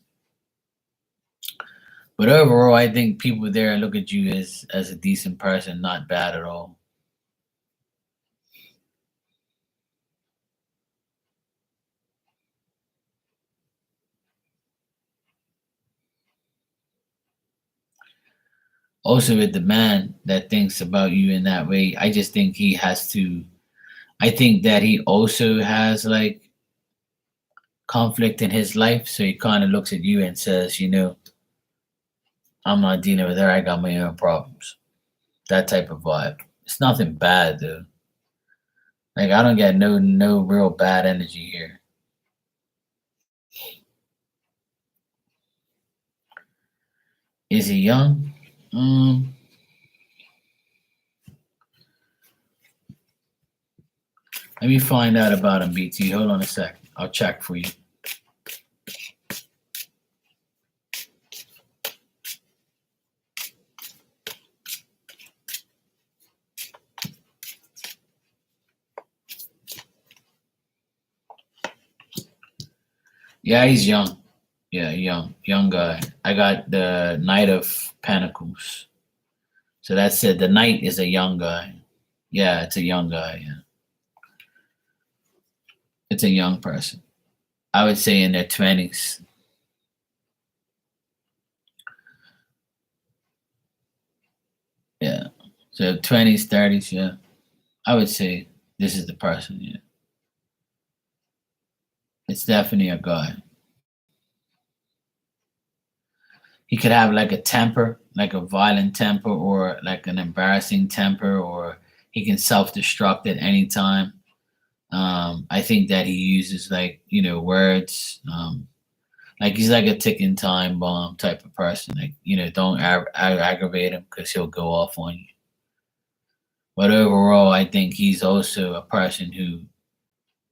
But overall, I think people there look at you as a decent person, not bad at all. Also, with the man that thinks about you in that way, I just think he has to. I think that he also has like conflict in his life, so he kind of looks at you and says, I'm not dealing with her. I got my own problems. That type of vibe. It's nothing bad though. Like I don't get no real bad energy here. Is he young? Um, Let me find out about him, BT. Hold on a sec. I'll check for you. Yeah, he's young. Yeah, young guy. I got the Knight of Pentacles. So that's it. The Knight is a young guy. Yeah, it's a young guy. Yeah, it's a young person. I would say in their 20s. Yeah. So 20s, 30s. Yeah, I would say this is the person. Yeah, it's definitely a guy. He could have like a temper, like a violent temper, or like an embarrassing temper, or he can self destruct at any time. I think that he uses like words. Like he's like a ticking time bomb type of person. Like don't aggravate him because he'll go off on you. But overall, I think he's also a person who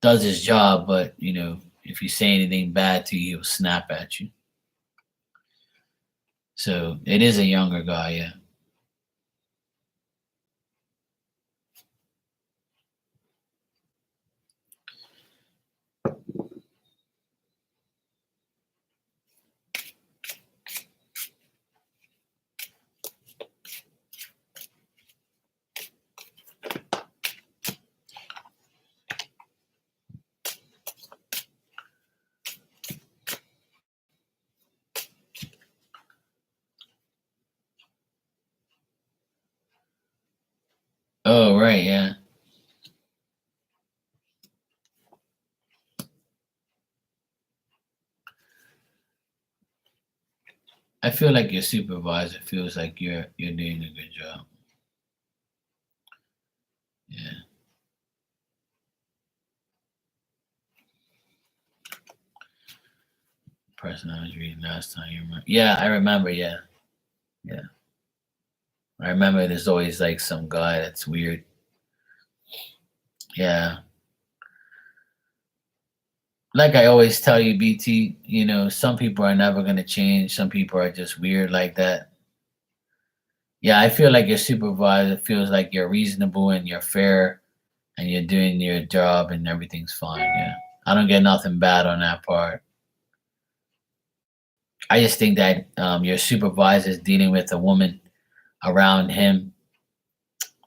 does his job. But if you say anything bad to you, he'll snap at you. So it is a younger guy, yeah. Oh, right, yeah. I feel like your supervisor feels like you're doing a good job. Yeah. Person I was reading last time. You remember? Yeah, I remember. Yeah, yeah. I remember. There's always like some guy that's weird. Yeah. Like I always tell you, BT. Some people are never gonna change. Some people are just weird like that. Yeah, I feel like your supervisor feels like you're reasonable and you're fair and you're doing your job and everything's fine. Yeah. I don't get nothing bad on that part. I just think that your supervisor is dealing with a woman around him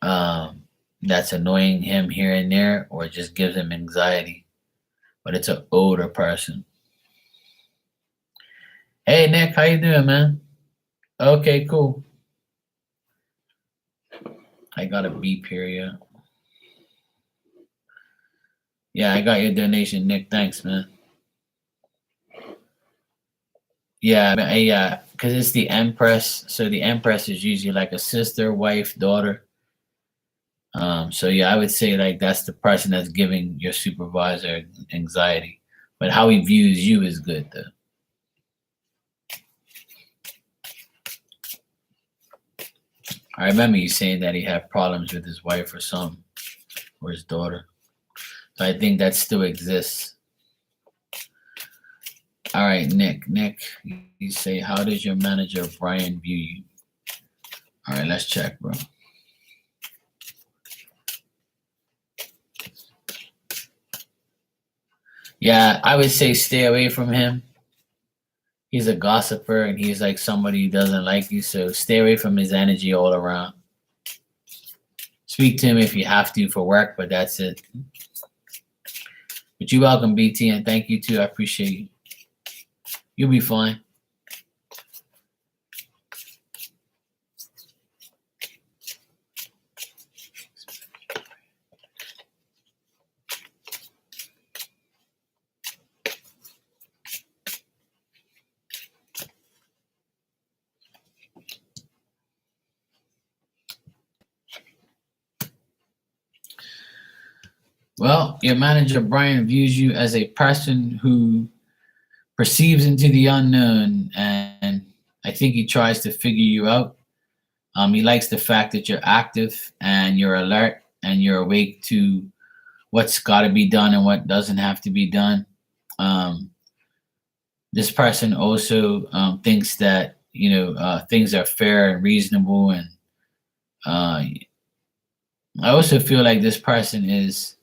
that's annoying him here and there or just gives him anxiety. But it's an older person. Hey Nick, how you doing, man? Okay, cool. I got a beep here, yeah. Yeah, I got your donation, Nick. Thanks, man. Yeah, because it's the Empress. So the Empress is usually like a sister, wife, daughter. So yeah, I would say like that's the person that's giving your supervisor anxiety. But how he views you is good though. I remember you saying that he had problems with his wife or something, or his daughter. So I think that still exists. All right, Nick. Nick, you say, how does your manager Brian view you? All right, let's check, bro. Yeah, I would say stay away from him. He's a gossiper and he's like somebody who doesn't like you, so stay away from his energy all around. Speak to him if you have to for work, but that's it. But you're welcome, BT, and thank you too. I appreciate you. You'll be fine. Well, your manager Brian views you as a person who perceives into the unknown, and I think he tries to figure you out. He likes the fact that you're active and you're alert and you're awake to what's got to be done and what doesn't have to be done. Um, this person also thinks that things are fair and reasonable, and uh, I also feel like this person is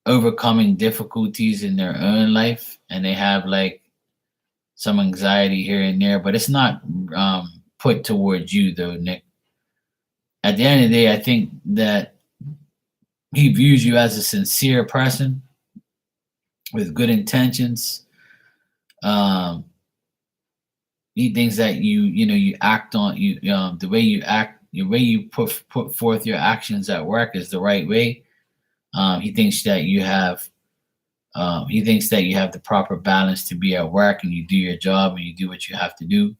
overcoming difficulties in their own life, and they have like some anxiety here and there, but it's not put towards you though, Nick. At the end of the day, I think that he views you as a sincere person with good intentions. Um, he thinks that you act on the way you act, the way you put forth your actions at work is the right way. He thinks that you have the proper balance to be at work and you do your job and you do what you have to do.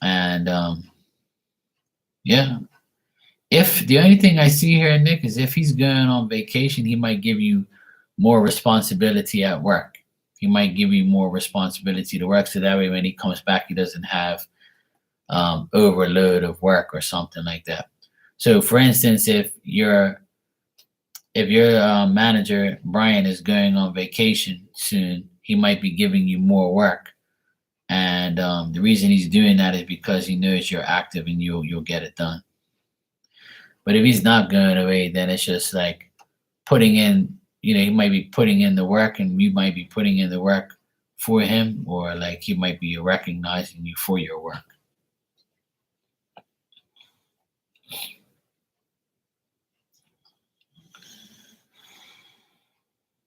And yeah, If the only thing I see here, Nick, is if he's going on vacation, he might give you more responsibility at work. He might give you more responsibility to work, so that way when he comes back, he doesn't have overload of work or something like that. So, for instance, if your manager Brian is going on vacation soon, he might be giving you more work, and the reason he's doing that is because he knows you're active and you'll get it done. But if he's not going away, then it's just like putting in. He might be putting in the work, and you might be putting in the work for him, or like he might be recognizing you for your work.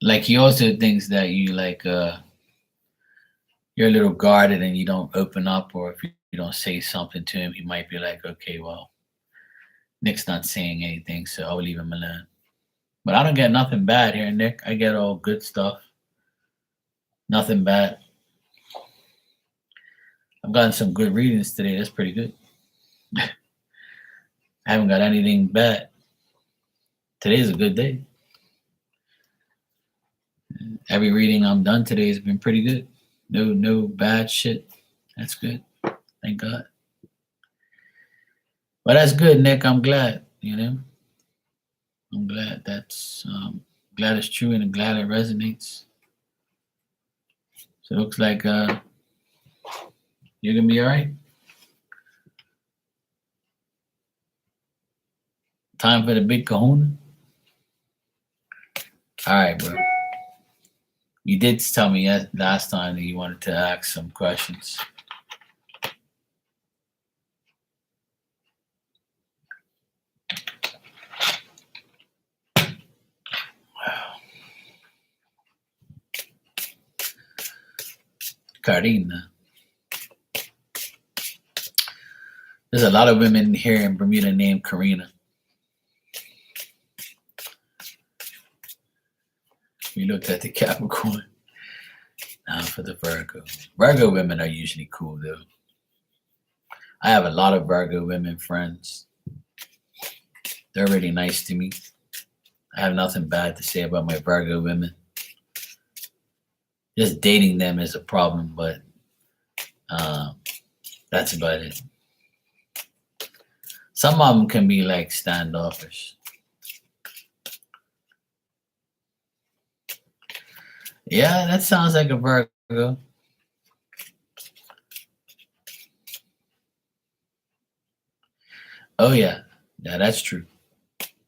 Like he also thinks that you're a little guarded and you don't open up, or if you don't say something to him, he might be like, okay, well, Nick's not saying anything, so I'll leave him alone. But I don't get nothing bad here, Nick. I get all good stuff. Nothing bad. I've gotten some good readings today. That's pretty good. I haven't got anything bad. Today's a good day. Every reading I'm done today has been pretty good. No bad shit. That's good. Thank God. But that's good, Nick. I'm glad. I'm glad glad it's true and I'm glad it resonates. So it looks like you're gonna be all right. Time for the big kahuna. All right, bro. You did tell me last time that you wanted to ask some questions. Karina. There's a lot of women here in Bermuda named Karina. We looked at the Capricorn. Now for the Virgo. Virgo women are usually cool though. I have a lot of Virgo women friends. They're really nice to me. I have nothing bad to say about my Virgo women. Just dating them is a problem, but that's about it. Some of them can be like standoffish. Yeah, that sounds like a Virgo. Oh yeah, that's true.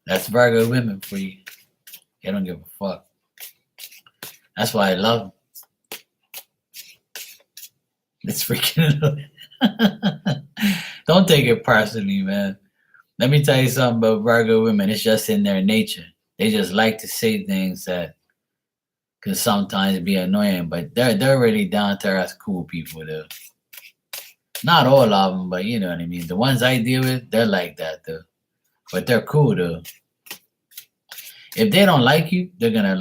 That's Virgo women for you. They don't give a fuck. That's why I love them. It's freaking. Don't take it personally, man. Let me tell you something about Virgo women. It's just in their nature. They just like to say things that can sometimes be annoying, but they're really down to earth, cool people though. Not all of them, but you know what I mean. The ones I deal with, they're like that though. But they're cool though. If they don't like you, they're gonna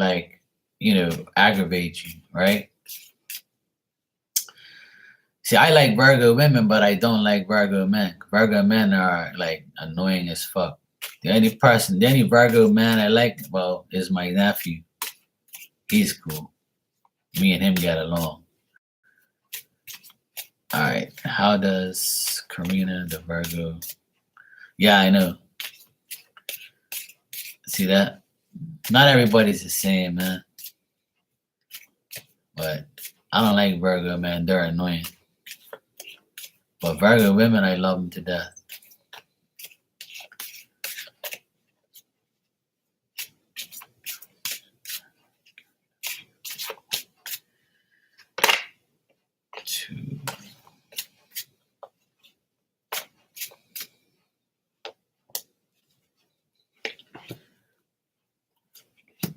aggravate you, right? See, I like Virgo women, but I don't like Virgo men. Virgo men are like annoying as fuck. The only Virgo man I like, well, is my nephew. He's cool. Me and him get along. All right. How does Karina the Virgo? Yeah, I know. See that? Not everybody's the same, man. But I don't like Virgo, man. They're annoying. But Virgo women, I love them to death.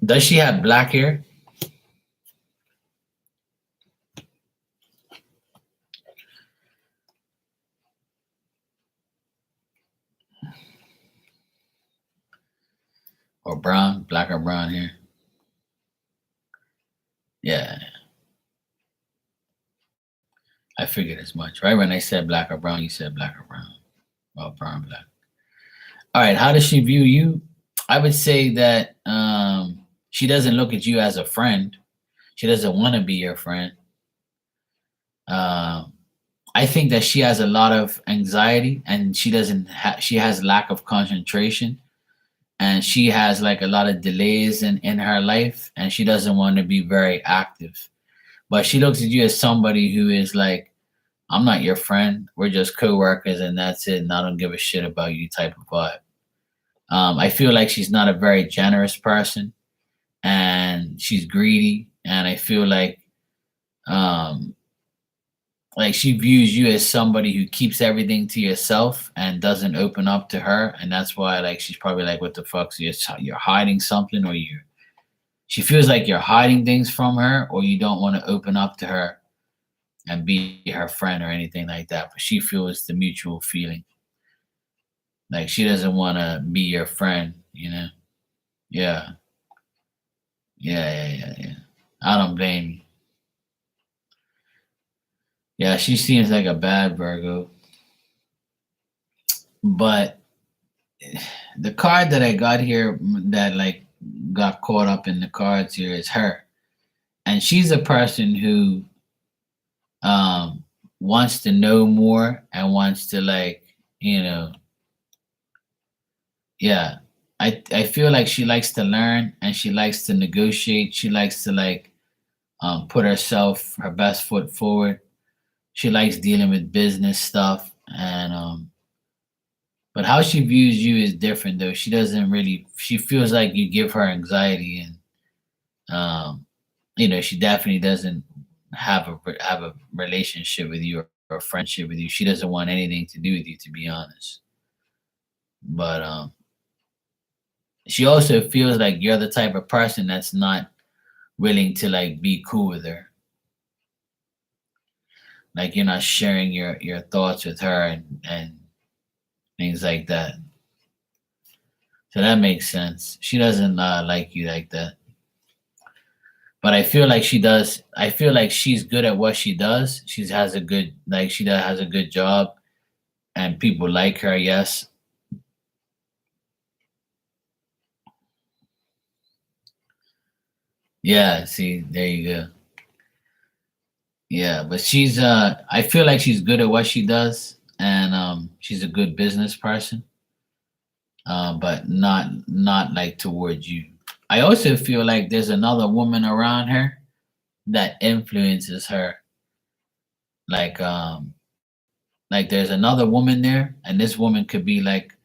Does she have black hair? Or brown? Black or brown hair? Yeah. I figured as much. Right when I said black or brown, you said black or brown. Well, brown, black. All right, how does she view you? I would say that she doesn't look at you as a friend. She doesn't want to be your friend. Um, I think that she has a lot of anxiety, and she doesn't. She has lack of concentration, and she has like a lot of delays in her life, and she doesn't want to be very active. But she looks at you as somebody who is like, I'm not your friend. We're just coworkers, and that's it. And I don't give a shit about you, type of vibe. I feel like she's not a very generous person, and she's greedy. And I feel um, like she views you as somebody who keeps everything to yourself and doesn't open up to her, and that's why like she's probably like, "What the fuck? So you're hiding something, or you?" She feels like you're hiding things from her, or you don't want to open up to her and be her friend or anything like that. But she feels the mutual feeling, like she doesn't want to be your friend. You know? Yeah, yeah. I don't blame you. Yeah, she seems like a bad Virgo, but the card that I got here that like got caught up in the cards here is her, and she's a person who um wants to know more and wants to like, you know, yeah. I feel like she likes to learn and she likes to negotiate. She likes to like put herself her best foot forward. She likes dealing with business stuff, and but how she views you is different though. She doesn't really. She feels like you give her anxiety, and um, you know, she definitely doesn't have a relationship with you or a friendship with you. She doesn't want anything to do with you, to be honest. But she also feels like you're the type of person that's not willing to like be cool with her. Like you're not sharing your thoughts with her and things like that. So that makes sense. She doesn't like you like that. But I feel like she does. I feel like she's good at what she does. She has a good like she does, has a good job, and people like her. Yes. Yeah. See, there you go. Yeah, but she's I feel like she's good at what she does, and she's a good business person, but not like towards you. I also feel like there's another woman around her that influences her. Like like there's another woman there, and this woman could be like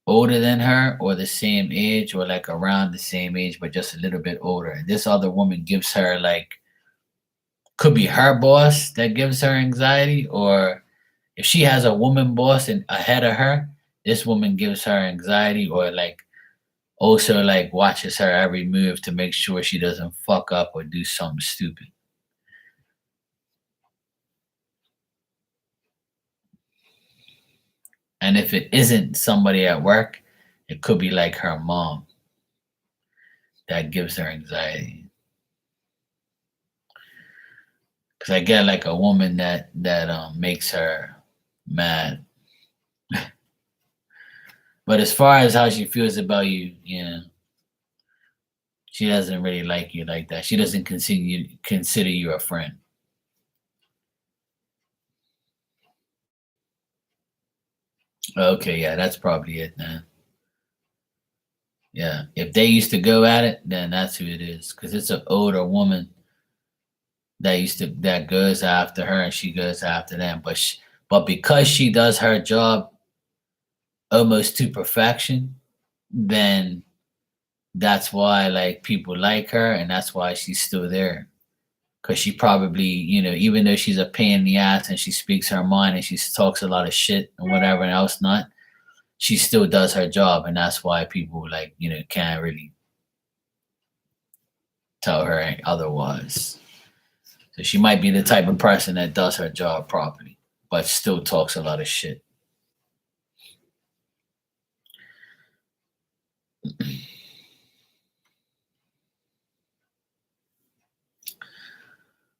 older than her or the same age or like around the same age but just a little bit older. And this other woman gives her like, could be her boss that gives her anxiety, or if she has a woman boss and ahead of her, this woman gives her anxiety, or like also like watches her every move to make sure she doesn't fuck up or do something stupid. And if it isn't somebody at work, it could be like her mom that gives her anxiety. Because I get like a woman that makes her mad. But as far as how she feels about you, you know, she doesn't really like you like that. She doesn't consider you a friend. Okay, yeah, that's probably it, man. Yeah, if they used to go at it, then that's who it is. Because it's an older woman that goes after her, and she goes after them. But because she does her job almost to perfection, then that's why like people like her, and that's why she's still there. Because she probably, you know, even though she's a pain in the ass and she speaks her mind and she talks a lot of shit and whatever else not, she still does her job, and that's why people like, you know, can't really tell her otherwise. So she might be the type of person that does her job properly, but still talks a lot of shit.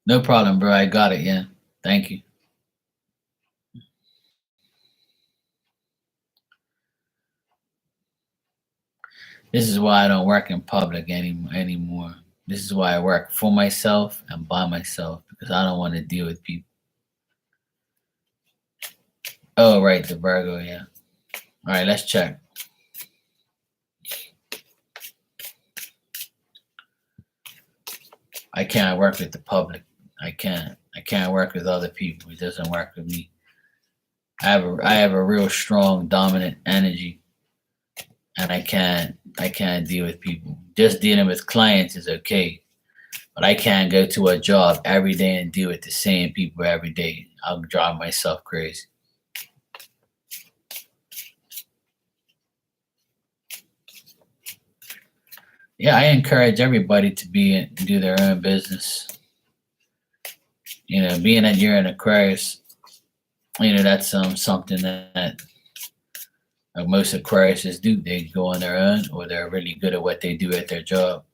No problem, bro. I got it. Yeah. Thank you. This is why I don't work in public anymore. This is why I work for myself and by myself because I don't want to deal with people. Oh, right, the Virgo, yeah. All right, let's check. I can't work with the public. I can't. I can't work with other people. It doesn't work with me. I have a real strong dominant energy, and I can't deal with people. Just dealing with clients is okay, but I can't go to a job every day and deal with the same people every day. I'll drive myself crazy. Yeah, I encourage everybody to do their own business. Being that you're an Aquarius, that's something that most Aquariuses do. They go on their own, or they're really good at what they do at their job.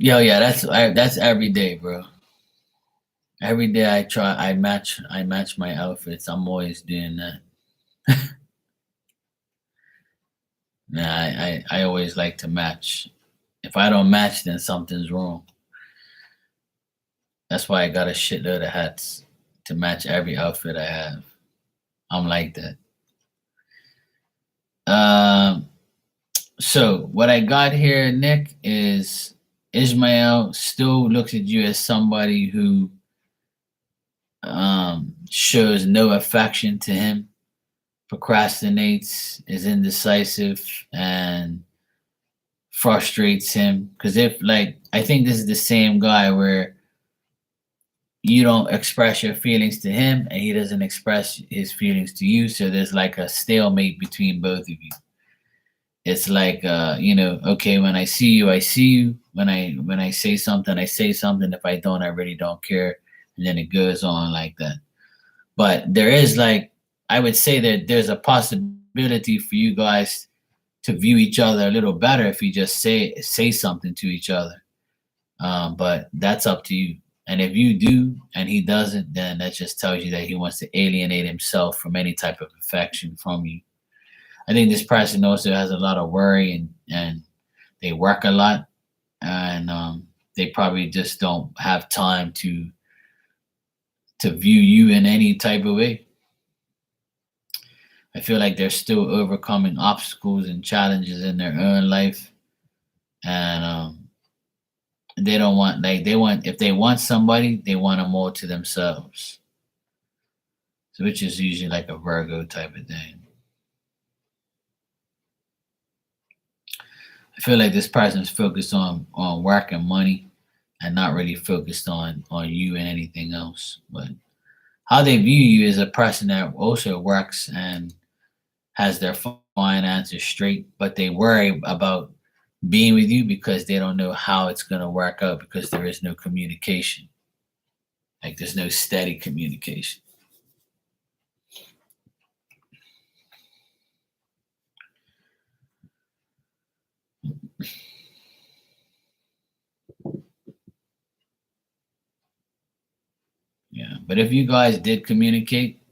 Yo, yeah, that's every day, bro. Every day I match my outfits. I'm always doing that. Nah, I always like to match. If I don't match, then something's wrong. That's why I got a shitload of hats to match every outfit I have. I'm like that. Um, so what I got here, Nick, is Ishmael still looks at you as somebody who shows no affection to him, procrastinates, is indecisive, and frustrates him. Because if, like, I think this is the same guy where you don't express your feelings to him and he doesn't express his feelings to you. So there's like a stalemate between both of you. It's like, okay, when I see you, I see you. When I say something, I say something. If I don't, I really don't care. And then it goes on like that. But there is, like, I would say that there's a possibility for you guys to view each other a little better if you just say something to each other. But that's up to you. And if you do and he doesn't, then that just tells you that he wants to alienate himself from any type of affection from you. I think this person also has a lot of worry, and they work a lot, and they probably just don't have time to view you in any type of way. I feel like they're still overcoming obstacles and challenges in their own life, and they don't want, like, they want, if they want somebody, they want them all to themselves. So, which is usually like a Virgo type of thing. I feel like this person's focused on work and money, and not really focused on you and anything else. But how they view you is a person that also works and has their finances straight, but they worry about being with you because they don't know how it's going to work out because there is no communication. Like, there's no steady communication. Yeah. But if you guys did communicate,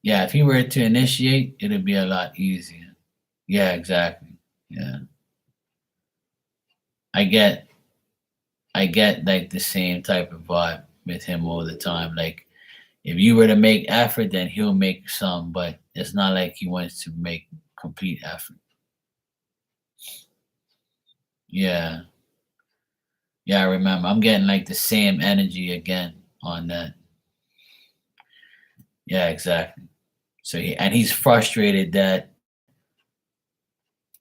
yeah, if he were to initiate, it'd be a lot easier. Yeah, exactly. Yeah. I get I get like the same type of vibe with him all the time. Like, if you were to make effort, then he'll make some, but it's not like he wants to make complete effort. Yeah. Yeah, I remember. I'm getting like the same energy again on that. Yeah, exactly. So he's frustrated that,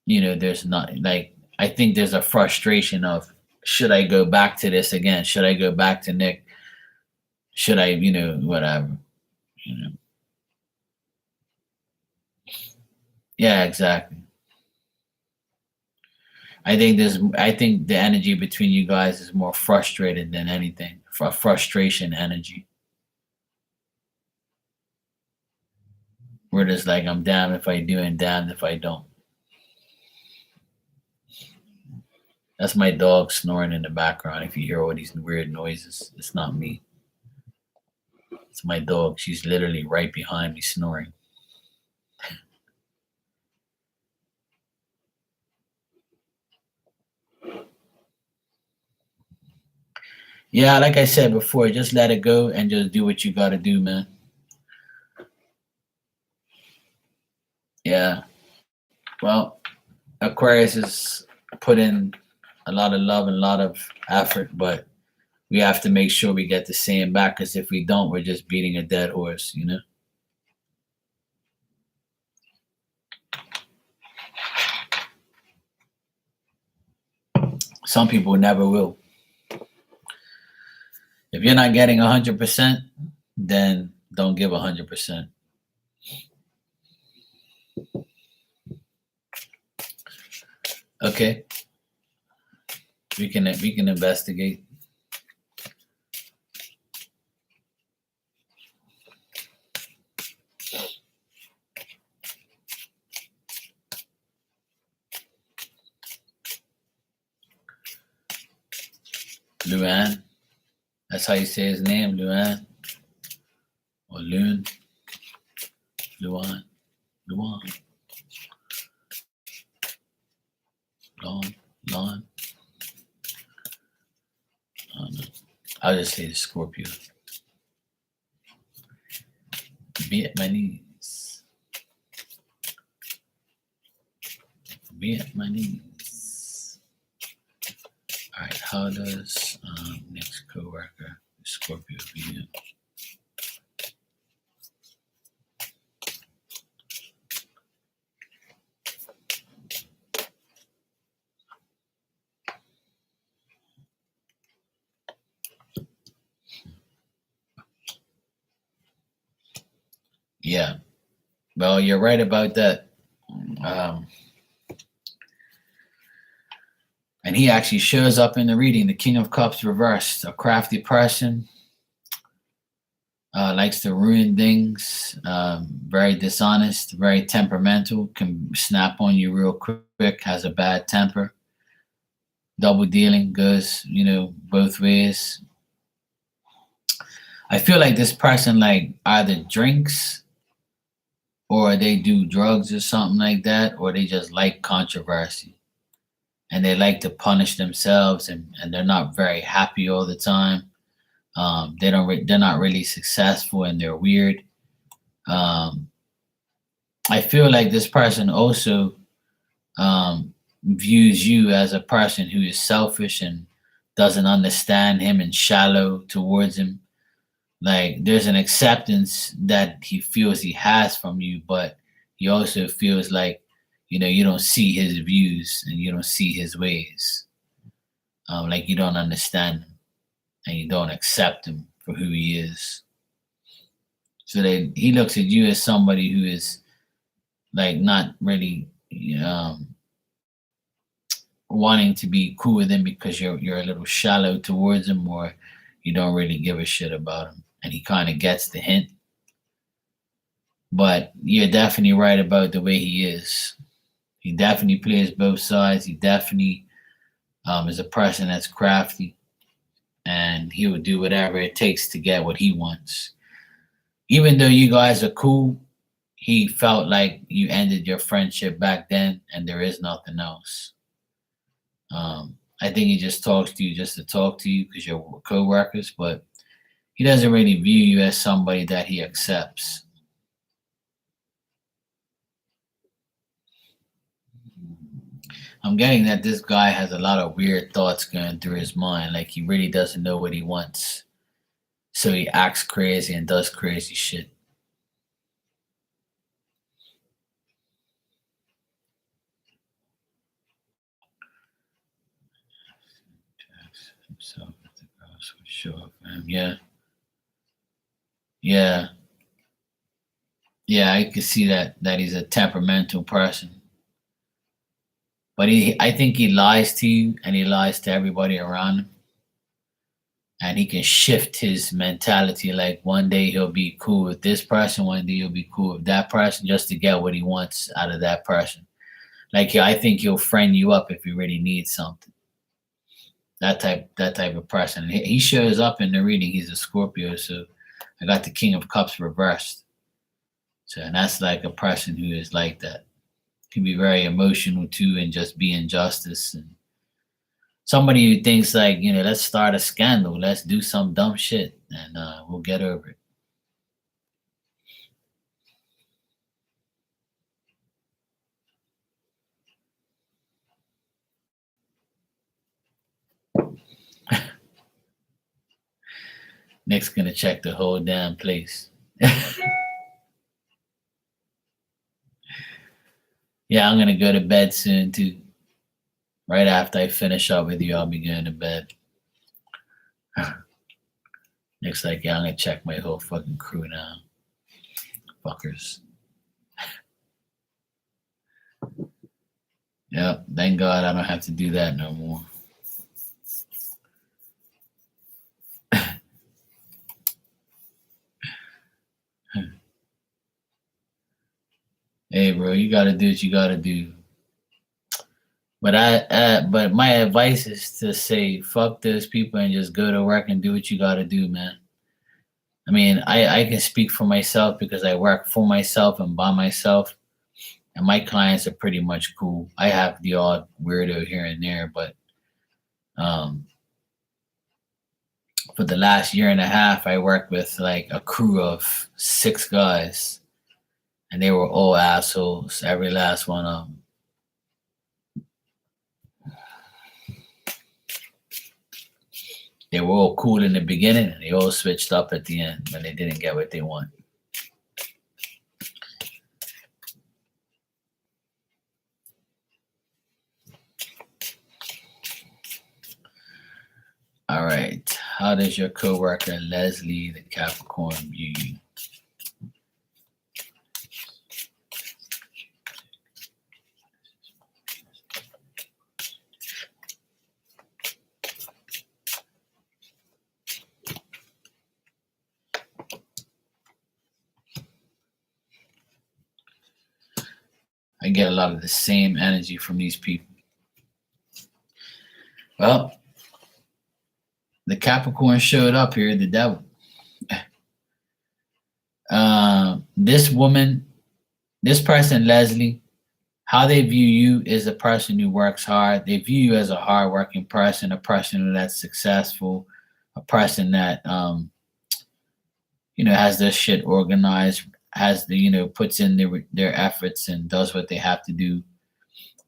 there's not, like, I think there's a frustration of, should I go back to this again? Should I go back to Nick? Should I, whatever, you know. Yeah, exactly. I think the energy between you guys is more frustrated than anything. Frustration energy. Where it's like I'm damned if I do and damned if I don't. That's my dog snoring in the background. If you hear all these weird noises, it's not me. It's my dog. She's literally right behind me snoring. Yeah, like I said before, just let it go and just do what you got to do, man. Yeah. Well, Aquarius has put in a lot of love and a lot of effort, but we have to make sure we get the same back, because if we don't, we're just beating a dead horse, you know? Some people never will. If you're not getting 100%, then don't give 100%. Okay, we can investigate. Luan, that's how you say his name, Luan or Loon, Luan, Luan, Lon, Lon. I don't know. I'll just say the Scorpio. Vietnamese. Vietnamese. All right, how does next coworker Scorpio view? Yeah, well, you're right about that. Um, and he actually shows up in the reading, the King of Cups reversed, a crafty person, likes to ruin things, very dishonest, very temperamental, can snap on you real quick, has a bad temper, double dealing, goes, both ways. I feel like this person like either drinks or they do drugs or something like that, or they just like controversy and they like to punish themselves, and they're not very happy all the time. They're not really successful and they're weird. Um, I feel like this person also views you as a person who is selfish and doesn't understand him and shallow towards him. Like there's an acceptance that he feels he has from you, but he also feels like you don't see his views and you don't see his ways. Like you don't understand him and you don't accept him for who he is. So that he looks at you as somebody who is like not really um, wanting to be cool with him because you're a little shallow towards him, or you don't really give a shit about him, and he kind of gets the hint. But you're definitely right about the way he is. He definitely plays both sides. He definitely is a person that's crafty, and he would do whatever it takes to get what he wants. Even though you guys are cool, he felt like you ended your friendship back then, and there is nothing else. I think he just talks to you just to talk to you because you're co-workers, but he doesn't really view you as somebody that he accepts. I'm getting that this guy has a lot of weird thoughts going through his mind, like he really doesn't know what he wants. So he acts crazy and does crazy shit. So the girls would show up for him. Yeah. Yeah, yeah, I can see that he's a temperamental person. But I think he lies to you and he lies to everybody around him. And he can shift his mentality. Like one day he'll be cool with this person, one day he'll be cool with that person, just to get what he wants out of that person. Like I think he'll friend you up if you really need something. That type of person. He shows up in the reading. He's a Scorpio, so I got the King of Cups reversed. So and that's like a person who is like that. Can be very emotional too, and just be injustice and somebody who thinks like let's start a scandal, let's do some dumb shit, and we'll get over it. Nick's gonna check the whole damn place. Yeah, I'm gonna go to bed soon too. Right after I finish up with you, I'll be going to bed. Nick's like, yeah, I'm gonna check my whole fucking crew now. Fuckers. Yep, thank God I don't have to do that no more. Hey, bro, you gotta do what you gotta do. But my advice is to say fuck those people and just go to work and do what you gotta do, man. I mean, I can speak for myself because I work for myself and by myself, and my clients are pretty much cool. I have the odd weirdo here and there, but um, for the last year and a half, I worked with like a crew of 6 guys, and they were all assholes, every last one of them. They were all cool in the beginning, and they all switched up at the end when they didn't get what they want. All right. How does your coworker Leslie, the Capricorn, view you? I get a lot of the same energy from these people. Well, the Capricorn showed up here, the devil. This woman, this person, Leslie, how they view you is a person who works hard. They view you as a hardworking person, a person that's successful, a person that has their shit organized, has the puts in their efforts and does what they have to do.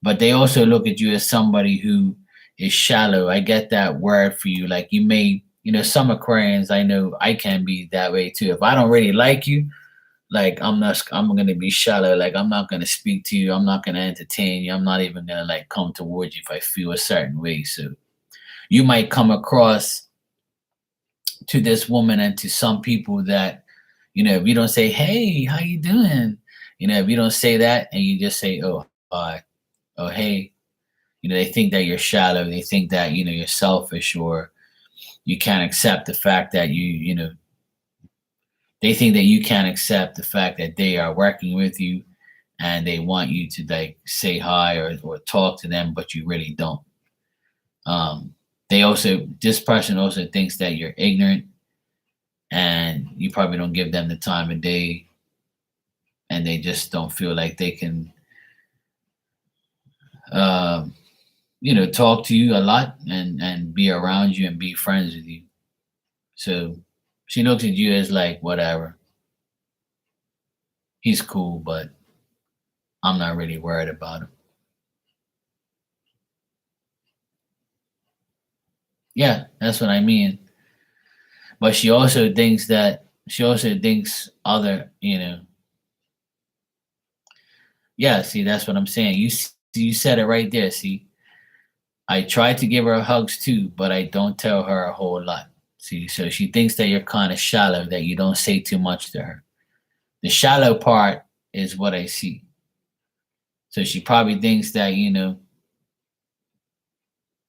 But they also look at you as somebody who is shallow. I get that word for you. Like you may, some Aquarians, I know I can be that way too. If I don't really like you, like I'm gonna be shallow. Like I'm not gonna speak to you. I'm not gonna entertain you. I'm not even gonna like come towards you if I feel a certain way. So you might come across to this woman and to some people that, if you don't say, hey, how you doing? If you don't say that and you just say, oh, hi, oh, hey, they think that you're shallow. They think that, you're selfish, or you can't accept the fact that they think that you can't accept the fact that they are working with you and they want you to like say hi or talk to them, but you really don't. This person also thinks that you're ignorant and you probably don't give them the time of day, and they just don't feel like they can talk to you a lot and be around you and be friends with you. So she looks at you as like, whatever, he's cool, but I'm not really worried about him. Yeah, that's what I mean. But she also thinks other, yeah, see, that's what I'm saying. You said it right there. See, I try to give her hugs too, but I don't tell her a whole lot. See, so she thinks that you're kind of shallow, that you don't say too much to her. The shallow part is what I see. So she probably thinks that,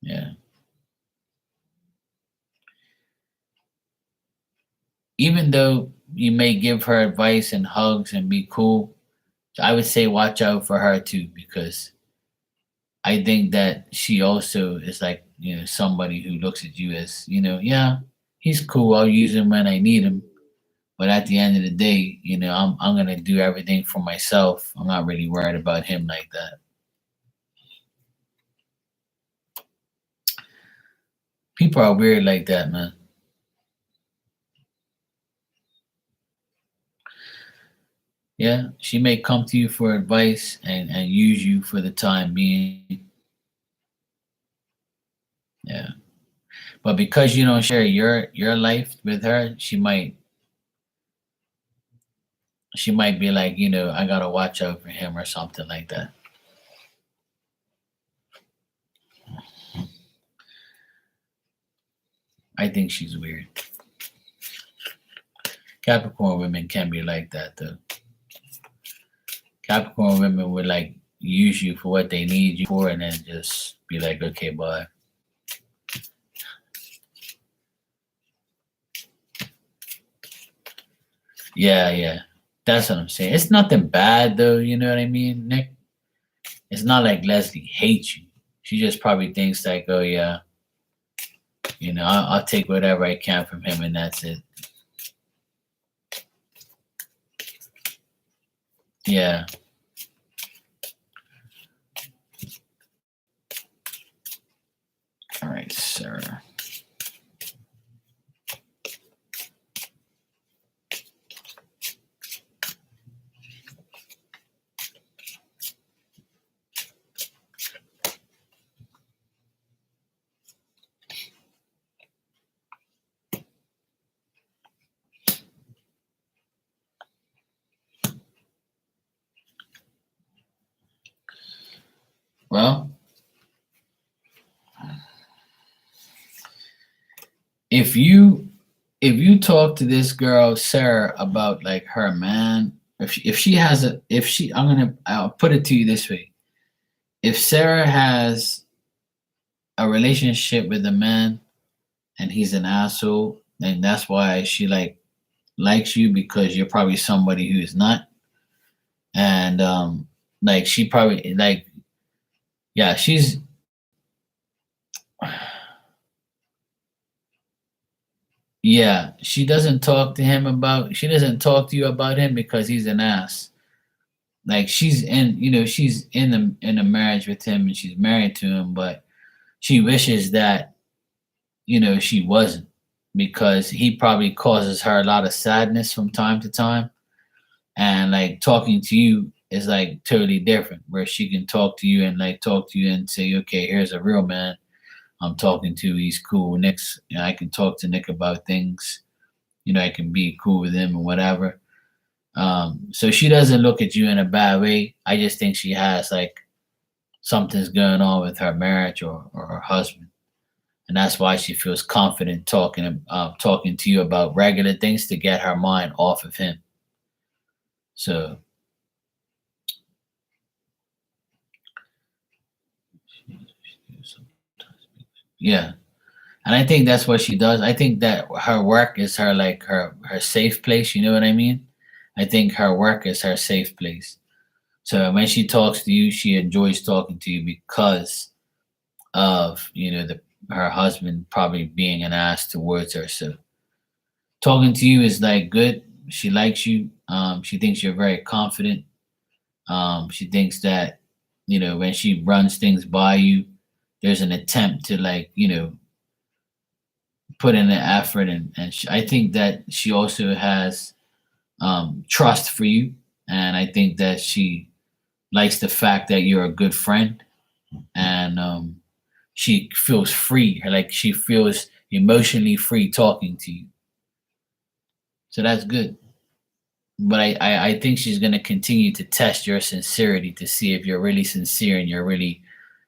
yeah. Even though you may give her advice and hugs and be cool, I would say watch out for her too, because I think that she also is like, somebody who looks at you as, yeah, he's cool. I'll use him when I need him. But at the end of the day, I'm gonna do everything for myself. I'm not really worried about him like that. People are weird like that, man. Yeah, she may come to you for advice and use you for the time being. Yeah. But because you don't share your life with her, she might be like, I gotta watch out for him or something like that. I think she's weird. Capricorn women can be like that though. Capricorn women would like use you for what they need you for and then just be like, okay, bye. Yeah, yeah. That's what I'm saying. It's nothing bad though, you know what I mean, Nick? It's not like Leslie hates you. She just probably thinks like, oh yeah, I'll take whatever I can from him and that's it. Yeah. All right, Sarah. Well, if you talk to this girl Sarah about like her man, if she has a if she I'll put it to you this way. If Sarah has a relationship with a man and he's an asshole, then that's why she likes you because you're probably somebody who is not. And like she probably like yeah, yeah, she doesn't talk to you about him because he's an ass. Like she's in a marriage with him and she's married to him, but she wishes that, she wasn't because he probably causes her a lot of sadness from time to time. And like talking to you is like totally different, where she can talk to you and like talk to you and say, okay, here's a real man I'm talking to. He's cool. Nick's, I can talk to Nick about things. I can be cool with him and whatever. So she doesn't look at you in a bad way. I just think she has like something's going on with her marriage or her husband, and that's why she feels confident talking to you about regular things to get her mind off of him. So yeah, and I think that's what she does. I think that her work is her safe place. You know what I mean? I think her work is her safe place. So when she talks to you, she enjoys talking to you because of her husband probably being an ass towards her. So talking to you is like good. She likes you. She thinks you're very confident. She thinks that when she runs things by you, there's an attempt to like put in the effort, and I think that she also has trust for you, and I think that she likes the fact that you're a good friend, and she feels free, like she feels emotionally free talking to you. So that's good. But I think she's going to continue to test your sincerity to see if you're really sincere and you're really,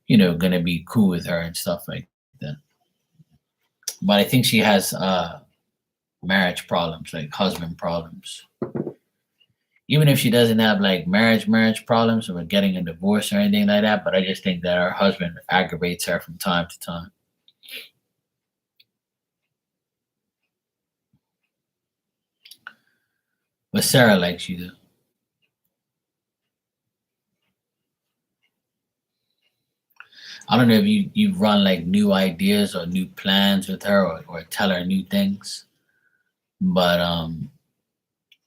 going to be cool with her and stuff like that. but I think she has marriage problems, like husband problems. Even if she doesn't have like marriage problems or getting a divorce or anything like that, but I just think that her husband aggravates her from time to time. But Sarah likes you though. I don't know if you run like new ideas or new plans with her, or tell her new things, but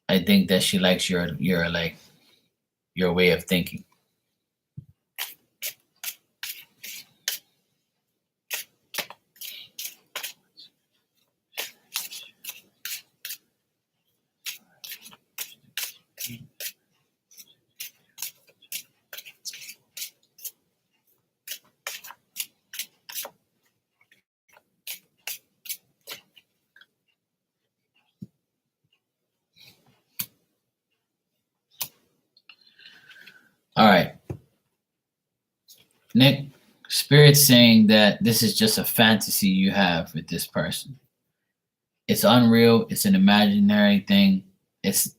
I think that she likes your like your way of thinking. All right, Nick. Spirit's saying that this is just a fantasy you have with this person. It's unreal. It's an imaginary thing.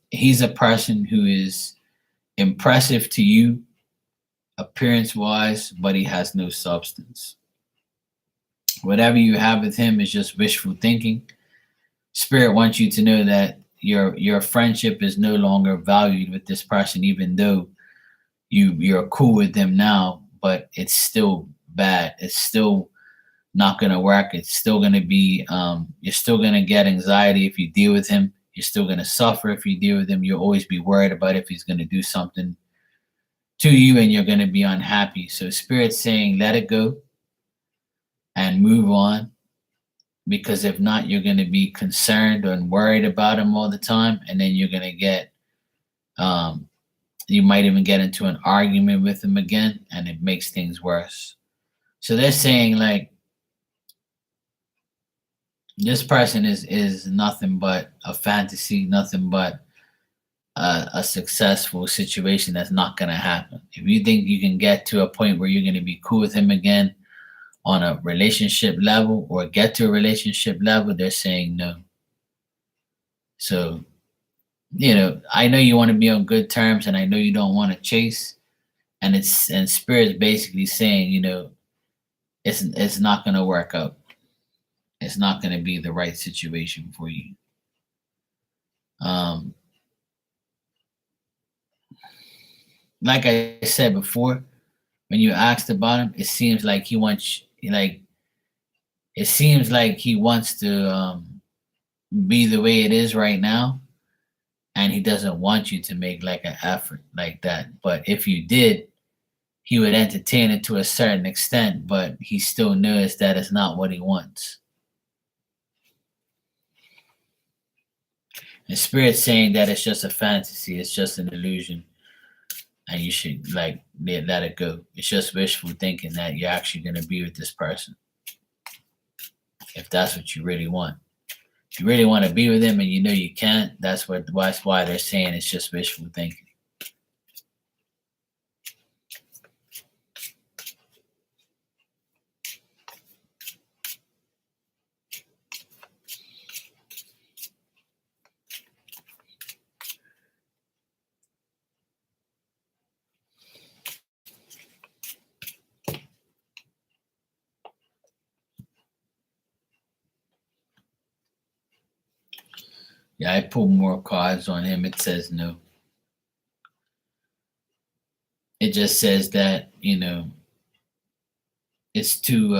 He's a person who is impressive to you appearance wise, but he has no substance. Whatever you have with him is just wishful thinking. Spirit wants you to know that your friendship is no longer valued with this person, even though you're cool with them now, but it's still bad. It's still not gonna work. It's still gonna be you're still gonna get anxiety if you deal with him. You're still gonna suffer if you deal with him. You'll always be worried about if he's gonna do something to you, and you're gonna be unhappy. So Spirit's saying let it go and move on, because if not, you're gonna be concerned and worried about him all the time, and then you're gonna get um you might even get into an argument with him again, and it makes things worse. So they're saying like this person is nothing but a fantasy, nothing but a successful situation that's not going to happen. If you think you can get to a point where you're going to be cool with him again on a relationship level, or get to a relationship level, they're saying no. So, I know you want to be on good terms, and I know you don't want to chase, and spirit's basically saying, it's not going to work out. It's not going to be the right situation for you. Um, like I said before, when you asked about him, it seems like he wants to be the way it is right now, and he doesn't want you to make like an effort like that. But if you did, he would entertain it to a certain extent, but he still knows that it's not what he wants. And spirit's saying that it's just a fantasy, it's just an illusion, and you should like let it go. It's just wishful thinking that you're actually going to be with this person, if that's what you really want. If you really want to be with him and you know you can't, that's why they're saying it's just wishful thinking. Yeah, I pulled more cards on him. It says no. It just says that, it's too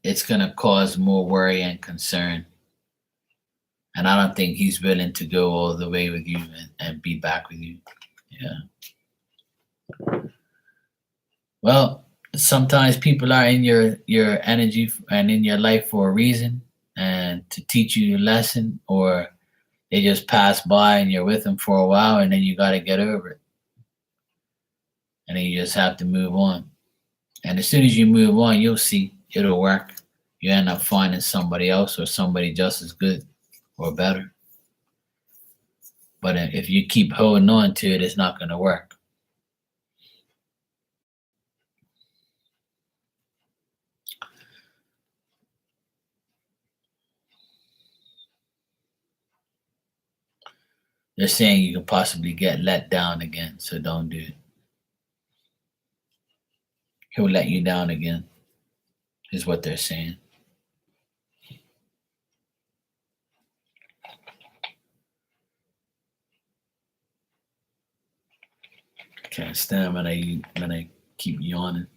it's gonna cause more worry and concern. And I don't think he's willing to go all the way with you, and be back with you. Yeah. Well, sometimes people are in your energy and in your life for a reason, and to teach you a lesson, or they just pass by and you're with them for a while, and then you got to get over it, and then you just have to move on. And as soon as you move on, you'll see it'll work. You end up finding somebody else, or somebody just as good or better. But if you keep holding on to it, it's not going to work. They're saying you could possibly get let down again, so don't do it. He'll let you down again, is what they're saying. Can't stand when I keep yawning.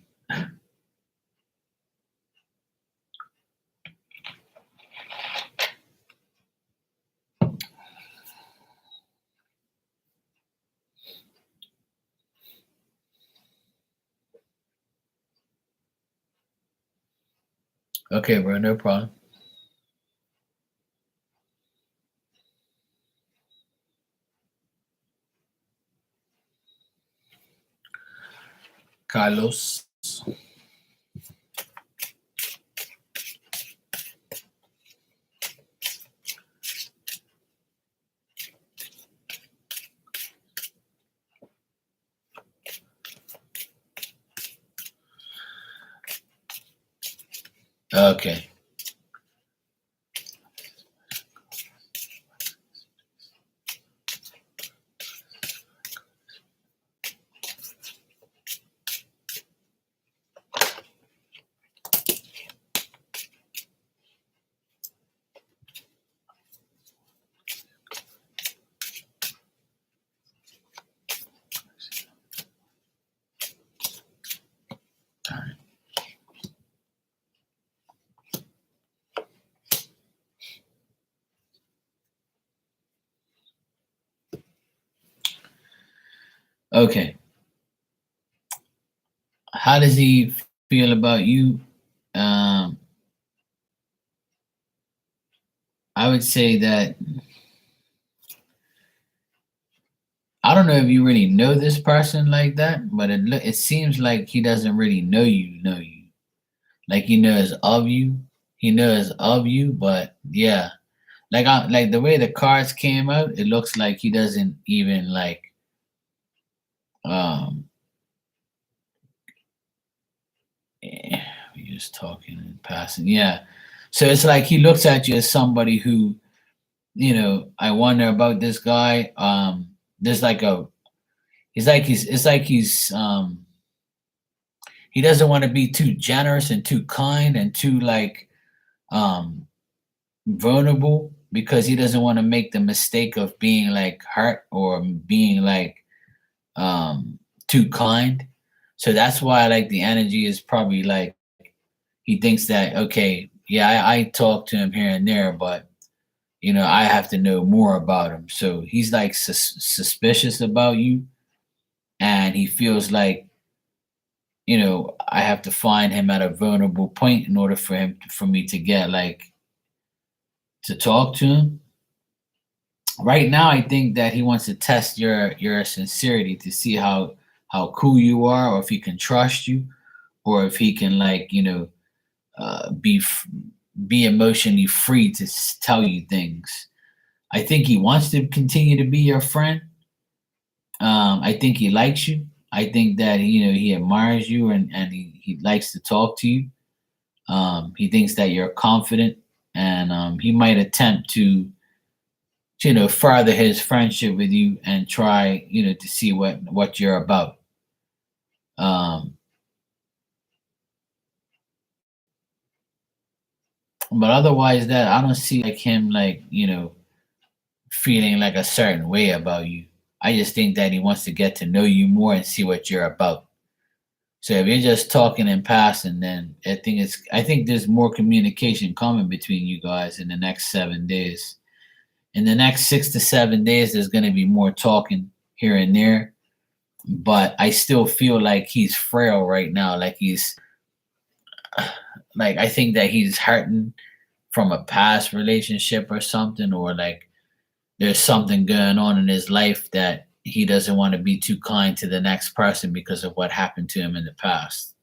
Okay, bro, no problem. Carlos. Okay. All right. Okay. How does he feel about you? Um, I would say that I don't know if you really know this person like that, but it seems like he doesn't really know you. Know you like he knows of you. He knows of you, but yeah, like the way the cards came out, it looks like he doesn't even like um. We just talking and passing, yeah. So it's like he looks at you as somebody who I wonder about this guy. There's like a he's like he's it's like he doesn't want to be too generous and too kind and too like um vulnerable because he doesn't want to make the mistake of being like hurt or being like um too kind. So that's why like the energy is probably like he thinks that okay, yeah, I talk to him here and there, but I have to know more about him. So he's like suspicious about you, and he feels like I have to find him at a vulnerable point in order for me to get like to talk to him. Right now, I think that he wants to test your sincerity to see how cool you are, or if he can trust you, or if he can like uh, be f- be emotionally free to tell you things. I think he wants to continue to be your friend. I think he likes you. I think that he admires you and he likes to talk to you. He thinks that you're confident, and he might attempt to further his friendship with you and try to see what you're about. Um, but otherwise, that I don't see like him like feeling like a certain way about you. I just think that he wants to get to know you more and see what you're about. So if you're just talking and passing, then I think there's more communication coming between you guys in the next 7 days. In the next 6 to 7 days, there's going to be more talking here and there, but I still feel like he's frail right now. Like he's like I think that he's hurting from a past relationship or something, or like there's something going on in his life that he doesn't want to be too kind to the next person because of what happened to him in the past.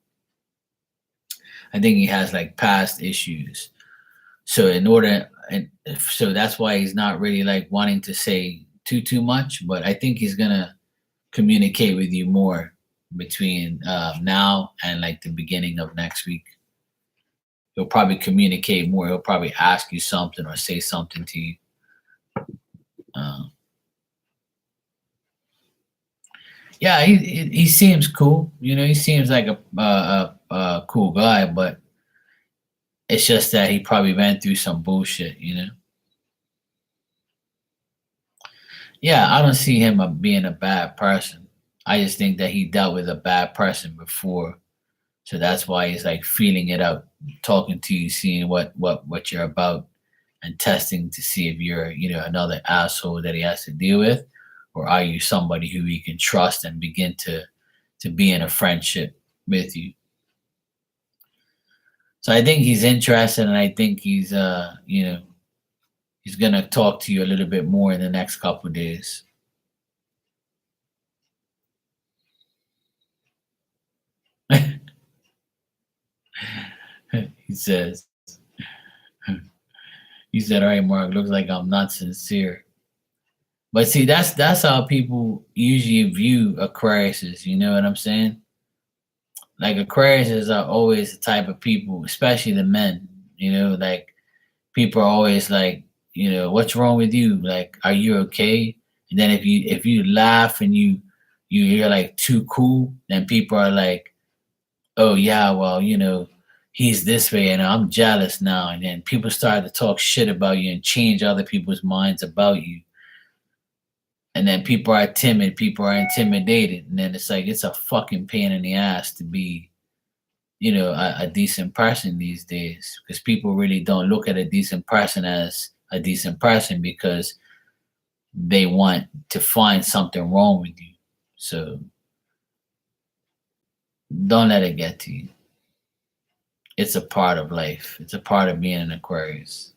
I think he has like past issues. So in order and so that's why he's not really like wanting to say too much, but I think he's gonna communicate with you more between now and like the beginning of next week. He'll probably communicate more. He'll probably ask you something or say something to you. Uh, Yeah, he seems cool. You know, he seems like a cool guy, but it's just that he probably went through some bullshit. You know. Yeah, I don't see him being a bad person. I just think that he dealt with a bad person before, so that's why he's like feeling it out, talking to you, seeing what you're about, and testing to see if you're another asshole that he has to deal with, or are you somebody who he can trust and begin to be in a friendship with you. So I think he's interested, and I think he's gonna talk to you a little bit more in the next couple of days. He says, he said, "All right, Mark, looks like I'm not sincere." But see, that's how people usually view Aquariuses. You know what I'm saying? Like Aquariuses are always the type of people, especially the men. Like people are always like, what's wrong with you? Like, are you okay? And then if you laugh and you're like too cool, then people are like, oh yeah, well, he's this way and I'm jealous now. And then people start to talk shit about you and change other people's minds about you. And then people are timid, people are intimidated, and then it's like it's a fucking pain in the ass to be, a decent person these days, because people really don't look at a decent person as a decent person because they want to find something wrong with you. So don't let it get to you. It's a part of life. It's a part of being an Aquarius.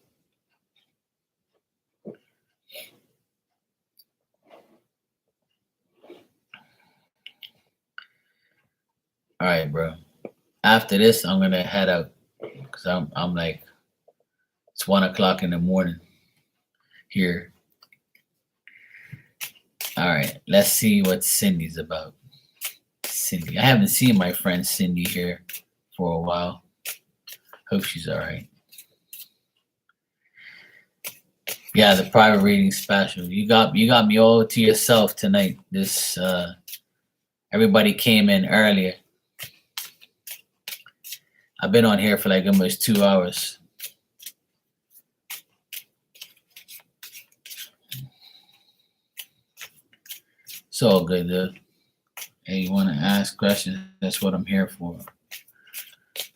All right, bro. After this, I'm gonna head out because I'm like it's 1 o'clock in the morning here. All right, let's see what Cindy's about. Cindy, I haven't seen my friend Cindy here for a while. Hope she's all right. Yeah, the private reading special. You got me all to yourself tonight. This everybody came in earlier. I've been on here for like almost 2 hours. It's all good, dude. Hey, you want to ask questions? That's what I'm here for.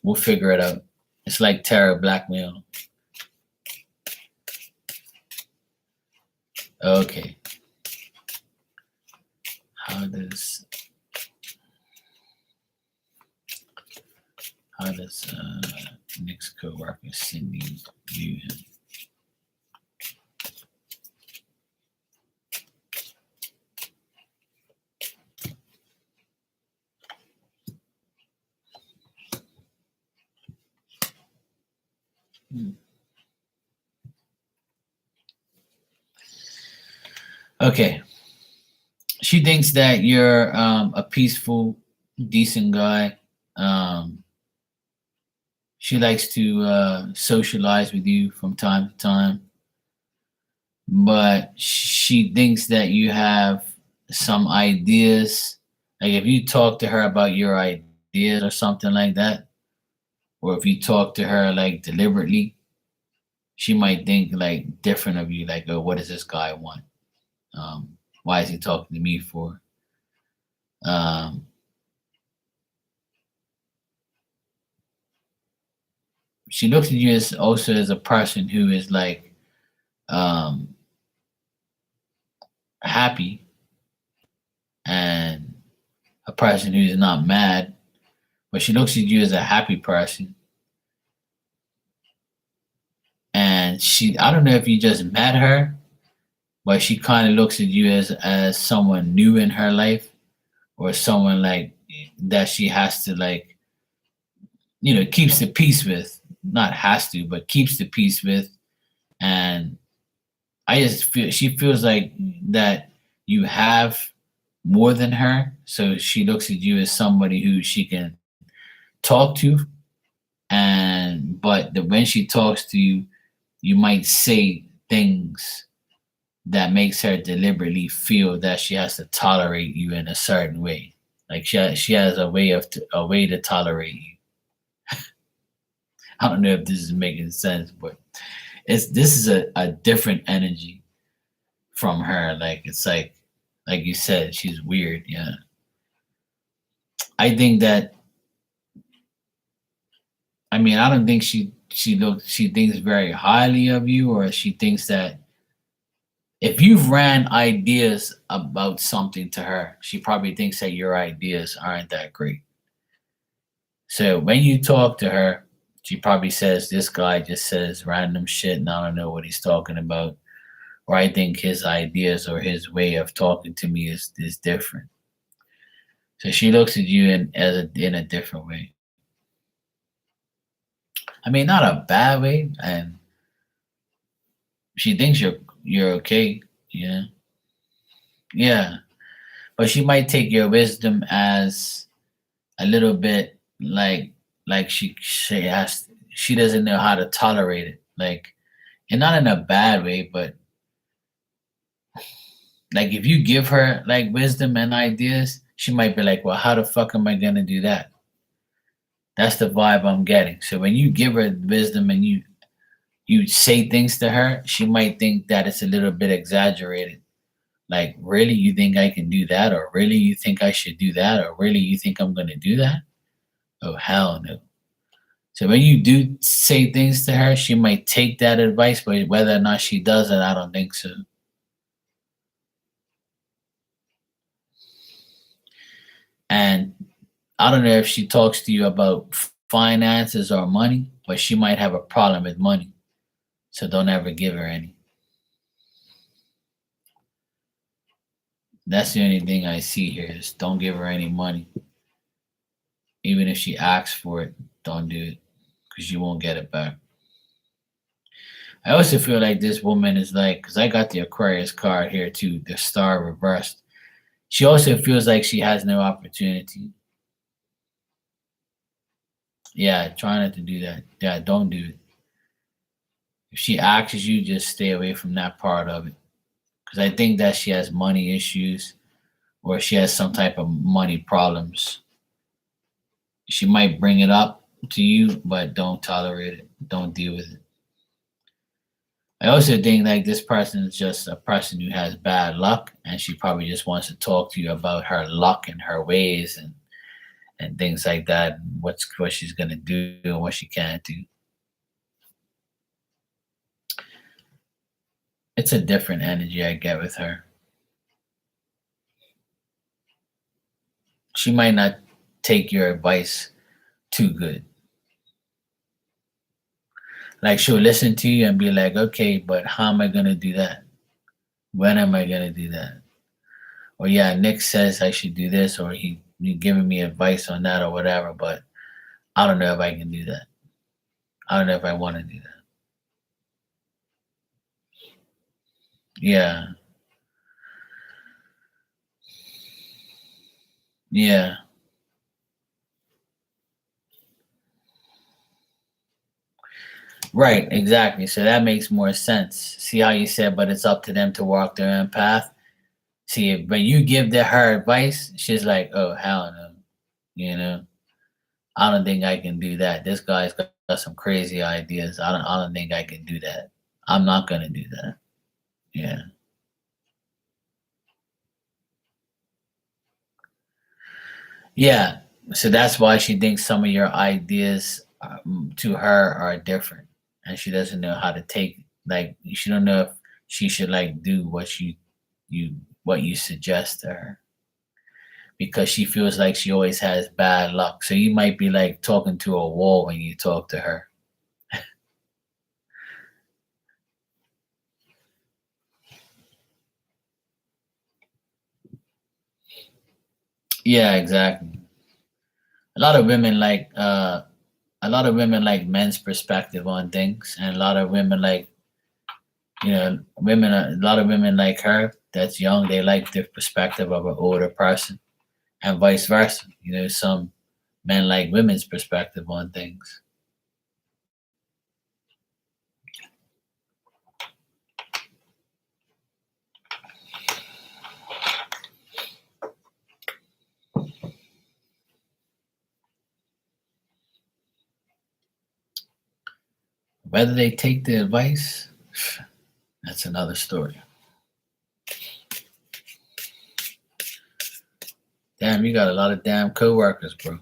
We'll figure it out. It's like terror blackmail. Okay. How does Nick's coworker Cindy view him? Okay. She thinks that you're a peaceful, decent guy. She likes to socialize with you from time to time, but she thinks that you have some ideas. Like if you talk to her about your ideas or something like that, or if you talk to her like deliberately, she might think like different of you. Like, oh, what does this guy want? Why is he talking to me for? Um, she looks at you as also as a person who is like um, happy and a person who's not mad, but she looks at you as a happy person. And I don't know if you just met her, but she kind of looks at you as someone new in her life, or someone like that she has to like, keeps the peace with. Not has to, but keeps the peace with. And I just feel she feels like that you have more than her, so she looks at you as somebody who she can talk to. And but when she talks to you, you might say things that makes her deliberately feel that she has to tolerate you in a certain way. Like she has a way to tolerate you. I don't know if this is making sense, but this is a different energy from her. Like it's like you said, she's weird. Yeah, I think that. I mean, I don't think she thinks very highly of you, or she thinks that if you've ran ideas about something to her, she probably thinks that your ideas aren't that great. So when you talk to her, she probably says, "This guy just says random shit, and I don't know what he's talking about." Or I think his ideas or his way of talking to me is different. So she looks at you in a different way. I mean, not a bad way, and she thinks you're okay. Yeah, yeah. But she might take your wisdom as a little bit like she doesn't know how to tolerate it. Like, and not in a bad way, but like if you give her like wisdom and ideas, she might be like, "Well, how the fuck am I gonna do that?" That's the vibe I'm getting. So when you give her wisdom and you say things to her, she might think that it's a little bit exaggerated. Like, really, you think I can do that? Or really, you think I should do that? Or really, you think I'm gonna do that? Oh, hell no. So when you do say things to her, she might take that advice, but whether or not she does it, I don't think so. And I don't know if she talks to you about finances or money, but she might have a problem with money. So don't ever give her any. That's the only thing I see here is don't give her any money. Even if she asks for it, don't do it because you won't get it back. I also feel like this woman is like, because I got the Aquarius card here too, the star reversed. She also feels like she has no opportunity. Yeah, try not to do that. Yeah, don't do it. If she asks you, just stay away from that part of it. Because I think that she has money issues or she has some type of money problems. She might bring it up to you, but don't tolerate it. Don't deal with it. I also think like this person is just a person who has bad luck, and she probably just wants to talk to you about her luck and her ways and things like that. And what she's gonna do and what she can't do. It's a different energy I get with her. She might not take your advice too good. Like she'll listen to you and be like, okay, but how am I gonna do that? When am I gonna do that? Or yeah, Nick says I should do this, or he giving me advice on that or whatever, but I don't know if I can do that. I don't know if I want to do that. Yeah, yeah, right, exactly. So that makes more sense. See how you said, but it's up to them to walk their own path. See, when you give her advice, she's like, "Oh hell no," you know. I don't think I can do that. This guy's got some crazy ideas. I don't think I can do that. I'm not gonna do that. Yeah. Yeah. So that's why she thinks some of your ideas to her are different, and she doesn't know how to take like she don't know if she should like do you what you suggest to her because she feels like she always has bad luck. So you might be like talking to a wall when you talk to her. Yeah, exactly. A lot of women like a lot of women like men's perspective on things, and a lot of women like a lot of women like her that's young. They like the perspective of an older person, and vice versa. Some men like women's perspective on things. Whether they take the advice, that's another story. Damn, you got a lot of damn coworkers, bro.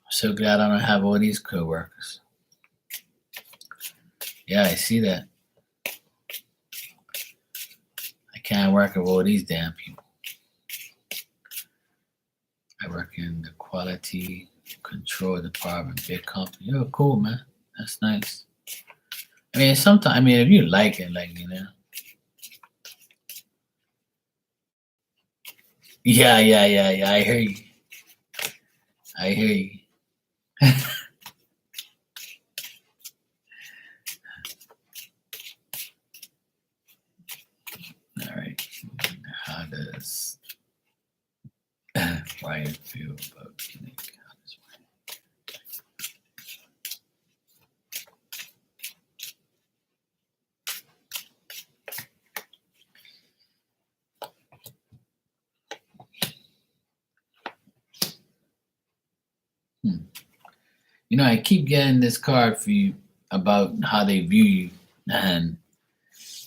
So glad I don't have all these coworkers. Yeah, I see that. I can't work with all these damn people. I work in the quality control department, big company. You're cool, man. That's nice. I mean, sometimes, I mean, if you like it, like, you know. Yeah. I hear you. I hear you. All right. How does Ryan feel about Nick? How does Ryan... You know, I keep getting this card for you about how they view you, and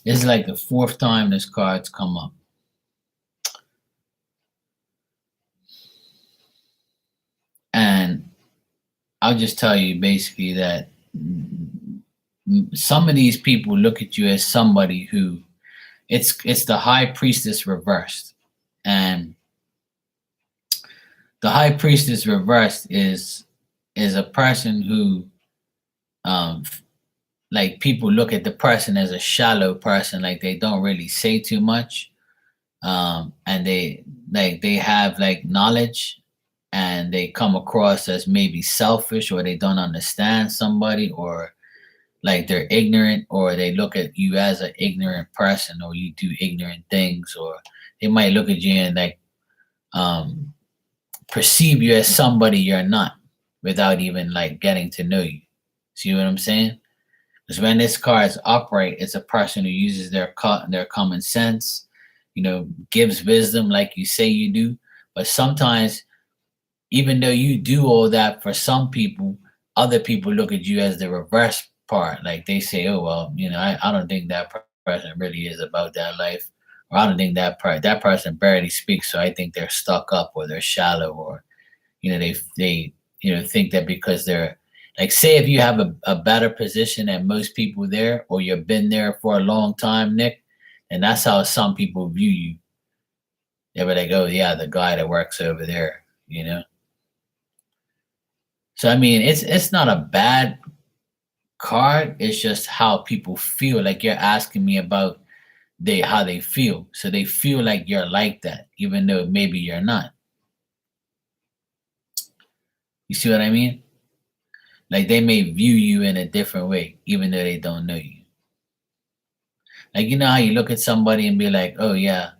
it's like the fourth time this card's come up. And I'll just tell you basically that some of these people look at you as somebody who it's the high priestess reversed. And the high priestess reversed is a person who um like people look at the person as a shallow person, like they don't really say too much. And they have like knowledge, and they come across as maybe selfish, or they don't understand somebody, or like they're ignorant, or they look at you as an ignorant person, or you do ignorant things, or they might look at you and like um perceive you as somebody you're not without even like getting to know you. See what I'm saying? Because when this card is upright, it's a person who uses their common sense, you know, gives wisdom like you say you do. But sometimes, even though you do all that for some people, other people look at you as the reverse part. Like they say, oh, well, you know, I don't think that person really is about that life. Or I don't think that person barely speaks. So I think they're stuck up, or they're shallow, or, you know, they, you know, think that because they're like, say if you have a better position than most people there, or you've been there for a long time, Nick, and that's how some people view you. They were like, oh yeah, the guy that works over there, you know. So I mean, it's not a bad card. It's just how people feel. Like you're asking me about how they feel. So they feel like you're like that, even though maybe you're not. You see what I mean? Like they may view you in a different way, even though they don't know you. Like, you know how you look at somebody and be like, oh yeah,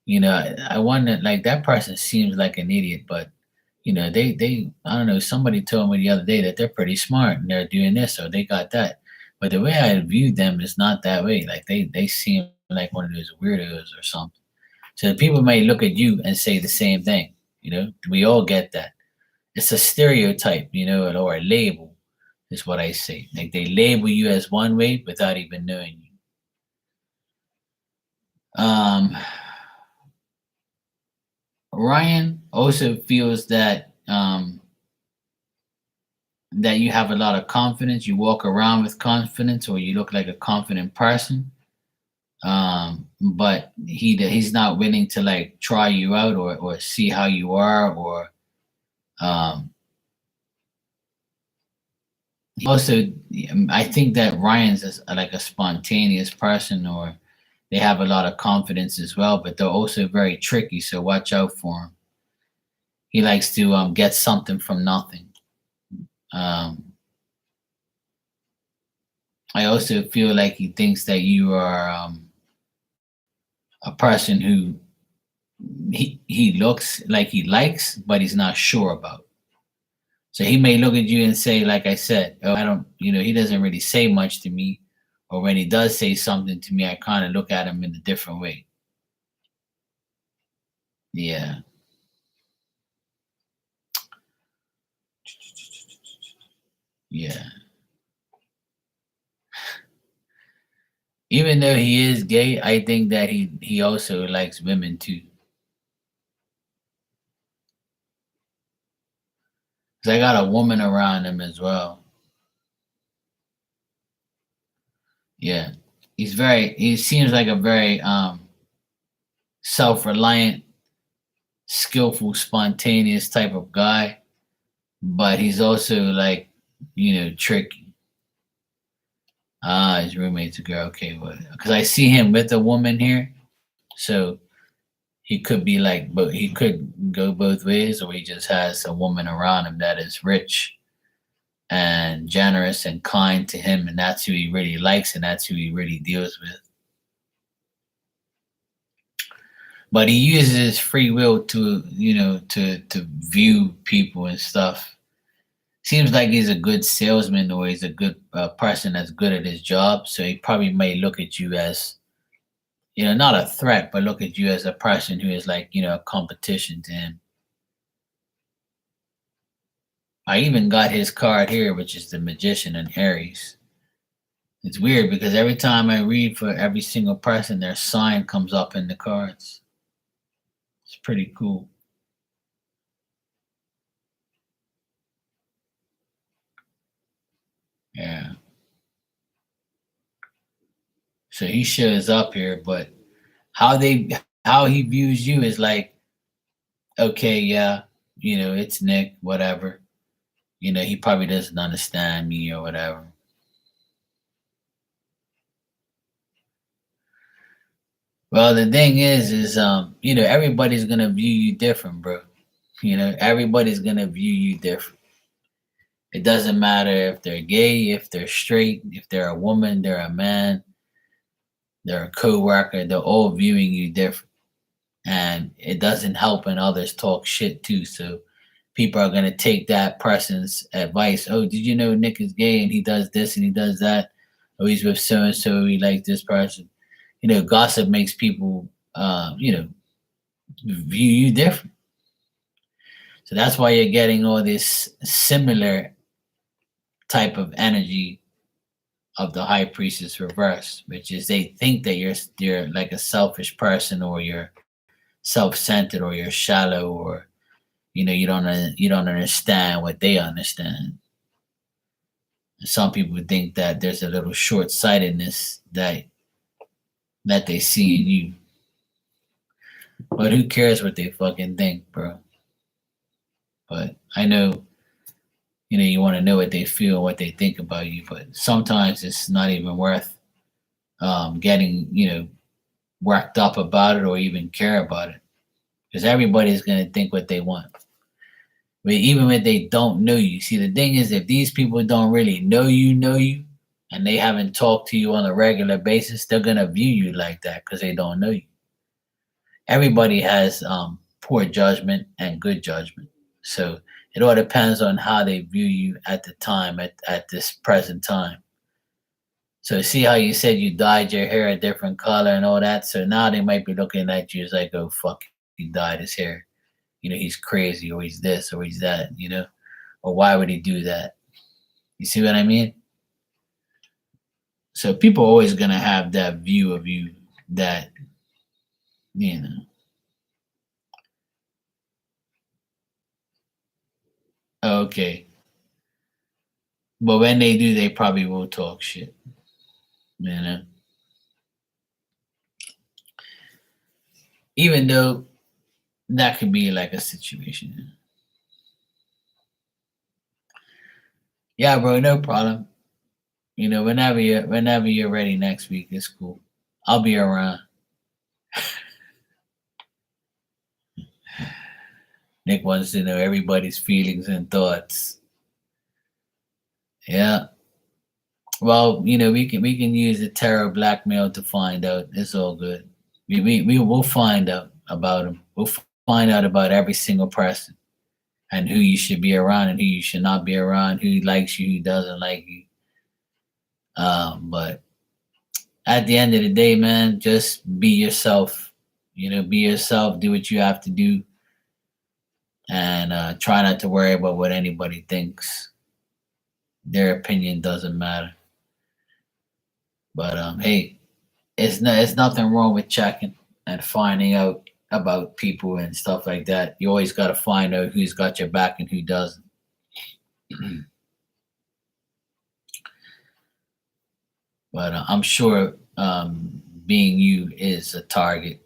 you know, I wonder, like that person seems like an idiot, but you know, they I don't know, somebody told me the other day that they're pretty smart and they're doing this or they got that. But the way I view them is not that way. Like they seem like one of those weirdos or something. So people may look at you and say the same thing. You know, we all get that. It's a stereotype, you know, or a label is what I say. Like they label you as one way without even knowing you. Ryan also feels that you have a lot of confidence. You walk around with confidence, or you look like a confident person. But he's not willing to like try you out, or see how you are, or um, also, I think that Ryan's is like a spontaneous person, or they have a lot of confidence as well, but they're also very tricky. So watch out for him. He likes to get something from nothing. Um, I also feel like he thinks that you are a person who he looks like he likes, but he's not sure about. So he may look at you and say, like I said, oh, I don't, you know, he doesn't really say much to me. Or when he does say something to me, I kind of look at him in a different way. Yeah. Yeah. Even though he is gay, I think that he also likes women too. 'Cause I got a woman around him as well. Yeah. He seems like a very self-reliant, skillful, spontaneous type of guy, but he's also like, tricky. Ah, his roommate's a girl. Okay, well, because I see him with a woman here, so he could be like, but he could go both ways, or he just has a woman around him that is rich and generous and kind to him, and that's who he really likes, and that's who he really deals with. But he uses his free will to, to view people and stuff. Seems like he's a good salesman, or he's a good person that's good at his job. So he probably may look at you as, not a threat, but look at you as a person who is like, a competition to him. I even got his card here, which is the Magician and Aries. It's weird because every time I read for every single person, their sign comes up in the cards. It's pretty cool. Yeah. So he shows up here, but how they how he views you is like, okay, yeah, it's Nick, whatever. He probably doesn't understand me or whatever. Well, the thing is, everybody's gonna view you different, bro. Everybody's gonna view you different. It doesn't matter if they're gay, if they're straight, if they're a woman, they're a man, they're a co-worker, they're all viewing you different. And it doesn't help when others talk shit too. So people are gonna take that person's advice. Oh, did you know Nick is gay and he does this and he does that? Oh, he's with so and so, he likes this person. Gossip makes people view you different. So that's why you're getting all this similar type of energy of the high priestess reverse, which is they think that you're like a selfish person, or you're self-centered, or you're shallow, or you don't understand what they understand. Some people think that there's a little short-sightedness that they see in you. But who cares what they fucking think, bro? But I know, you want to know what they feel, what they think about you, but sometimes it's not even worth getting, worked up about it or even care about it. Because everybody's going to think what they want. But even if they don't know you, see, the thing is, if these people don't really know you, and they haven't talked to you on a regular basis, they're going to view you like that because they don't know you. Everybody has poor judgment and good judgment. So it all depends on how they view you at the time, at this present time. So see how you said you dyed your hair a different color and all that. So now they might be looking at you as like, oh fuck, he dyed his hair. He's crazy, or he's this, or he's that, or why would he do that? You see what I mean? So people are always gonna have that view of you that, you know, okay. But when they do, they probably will talk shit. You know? Even though that could be like a situation. Yeah, bro, no problem. Whenever you're ready next week, it's cool. I'll be around. Nick wants to know everybody's feelings and thoughts. Yeah. Well, we can use the terror blackmail to find out. It's all good. We will find out about them. We'll find out about every single person, and who you should be around and who you should not be around, who likes you, who doesn't like you. But at the end of the day, man, just be yourself. Be yourself, do what you have to do, and try not to worry about what anybody thinks. Their opinion doesn't matter. But hey, it's nothing wrong with checking and finding out about people and stuff like that. You always got to find out who's got your back and who doesn't. But I'm sure being you is a target.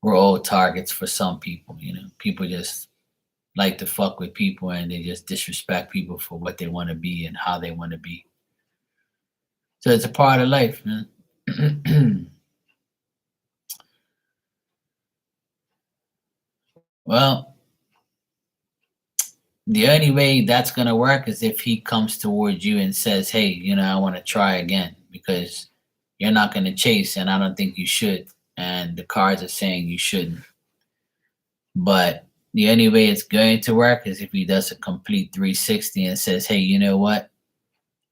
We're all targets for some people. People just like to fuck with people and they just disrespect people for what they want to be and how they want to be. So it's a part of life, man. Well, the only way that's going to work is if he comes towards you and says, hey, I want to try again, because you're not going to chase, and I don't think you should. And the cards are saying you shouldn't. But the only way it's going to work is if he does a complete 360 and says, hey, you know what?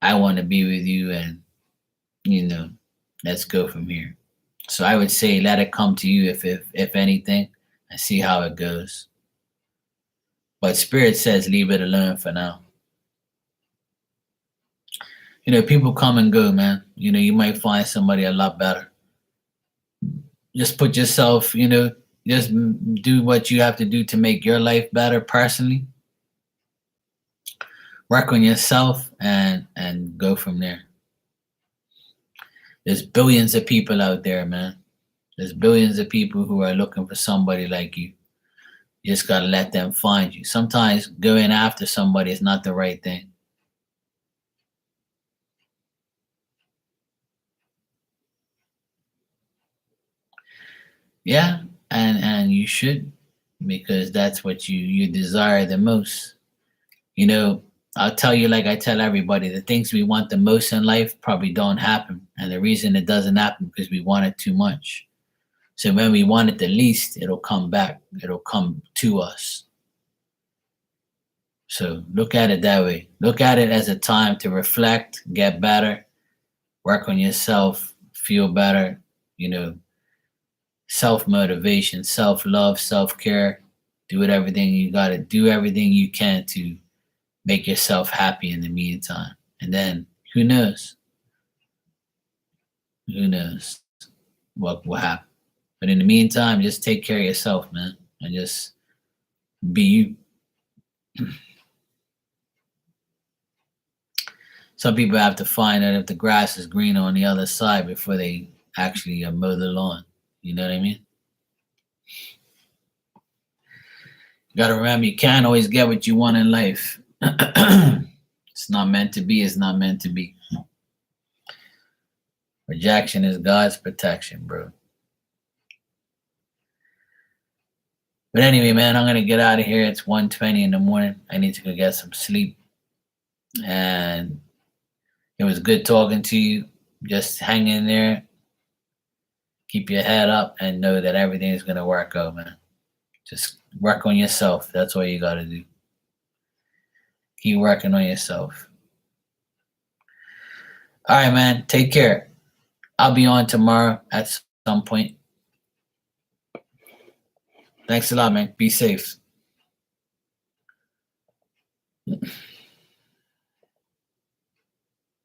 I want to be with you, and, let's go from here. So I would say let it come to you if anything, and see how it goes. But Spirit says leave it alone for now. People come and go, man. You might find somebody a lot better. Just put yourself, just do what you have to do to make your life better personally. Work on yourself and go from there. There's billions of people out there, man. There's billions of people who are looking for somebody like you. You just gotta let them find you. Sometimes going after somebody is not the right thing. Yeah, and you should, because that's what you desire the most. I'll tell you, like I tell everybody, the things we want the most in life probably don't happen, and the reason it doesn't happen because we want it too much. So when we want it the least, it'll come back. It'll come to us. So look at it that way. Look at it as a time to reflect, get better, work on yourself, feel better, self-motivation, self-love, self-care. Do everything you got to do, everything you can to make yourself happy in the meantime. And then who knows? Who knows what will happen? But in the meantime, just take care of yourself, man, and just be you. Some people have to find out if the grass is green on the other side before they actually mow the lawn. You know what I mean? You gotta remember, you can't always get what you want in life. It's not meant to be. It's not meant to be. Rejection is God's protection, bro. But anyway, man, I'm gonna get out of here. It's 1:20 in the morning. I need to go get some sleep. And it was good talking to you. Just hang in there. Keep your head up and know that everything is gonna work out, man. Just work on yourself. That's all you gotta do. Keep working on yourself. All right, man. Take care. I'll be on tomorrow at some point. Thanks a lot, man. Be safe.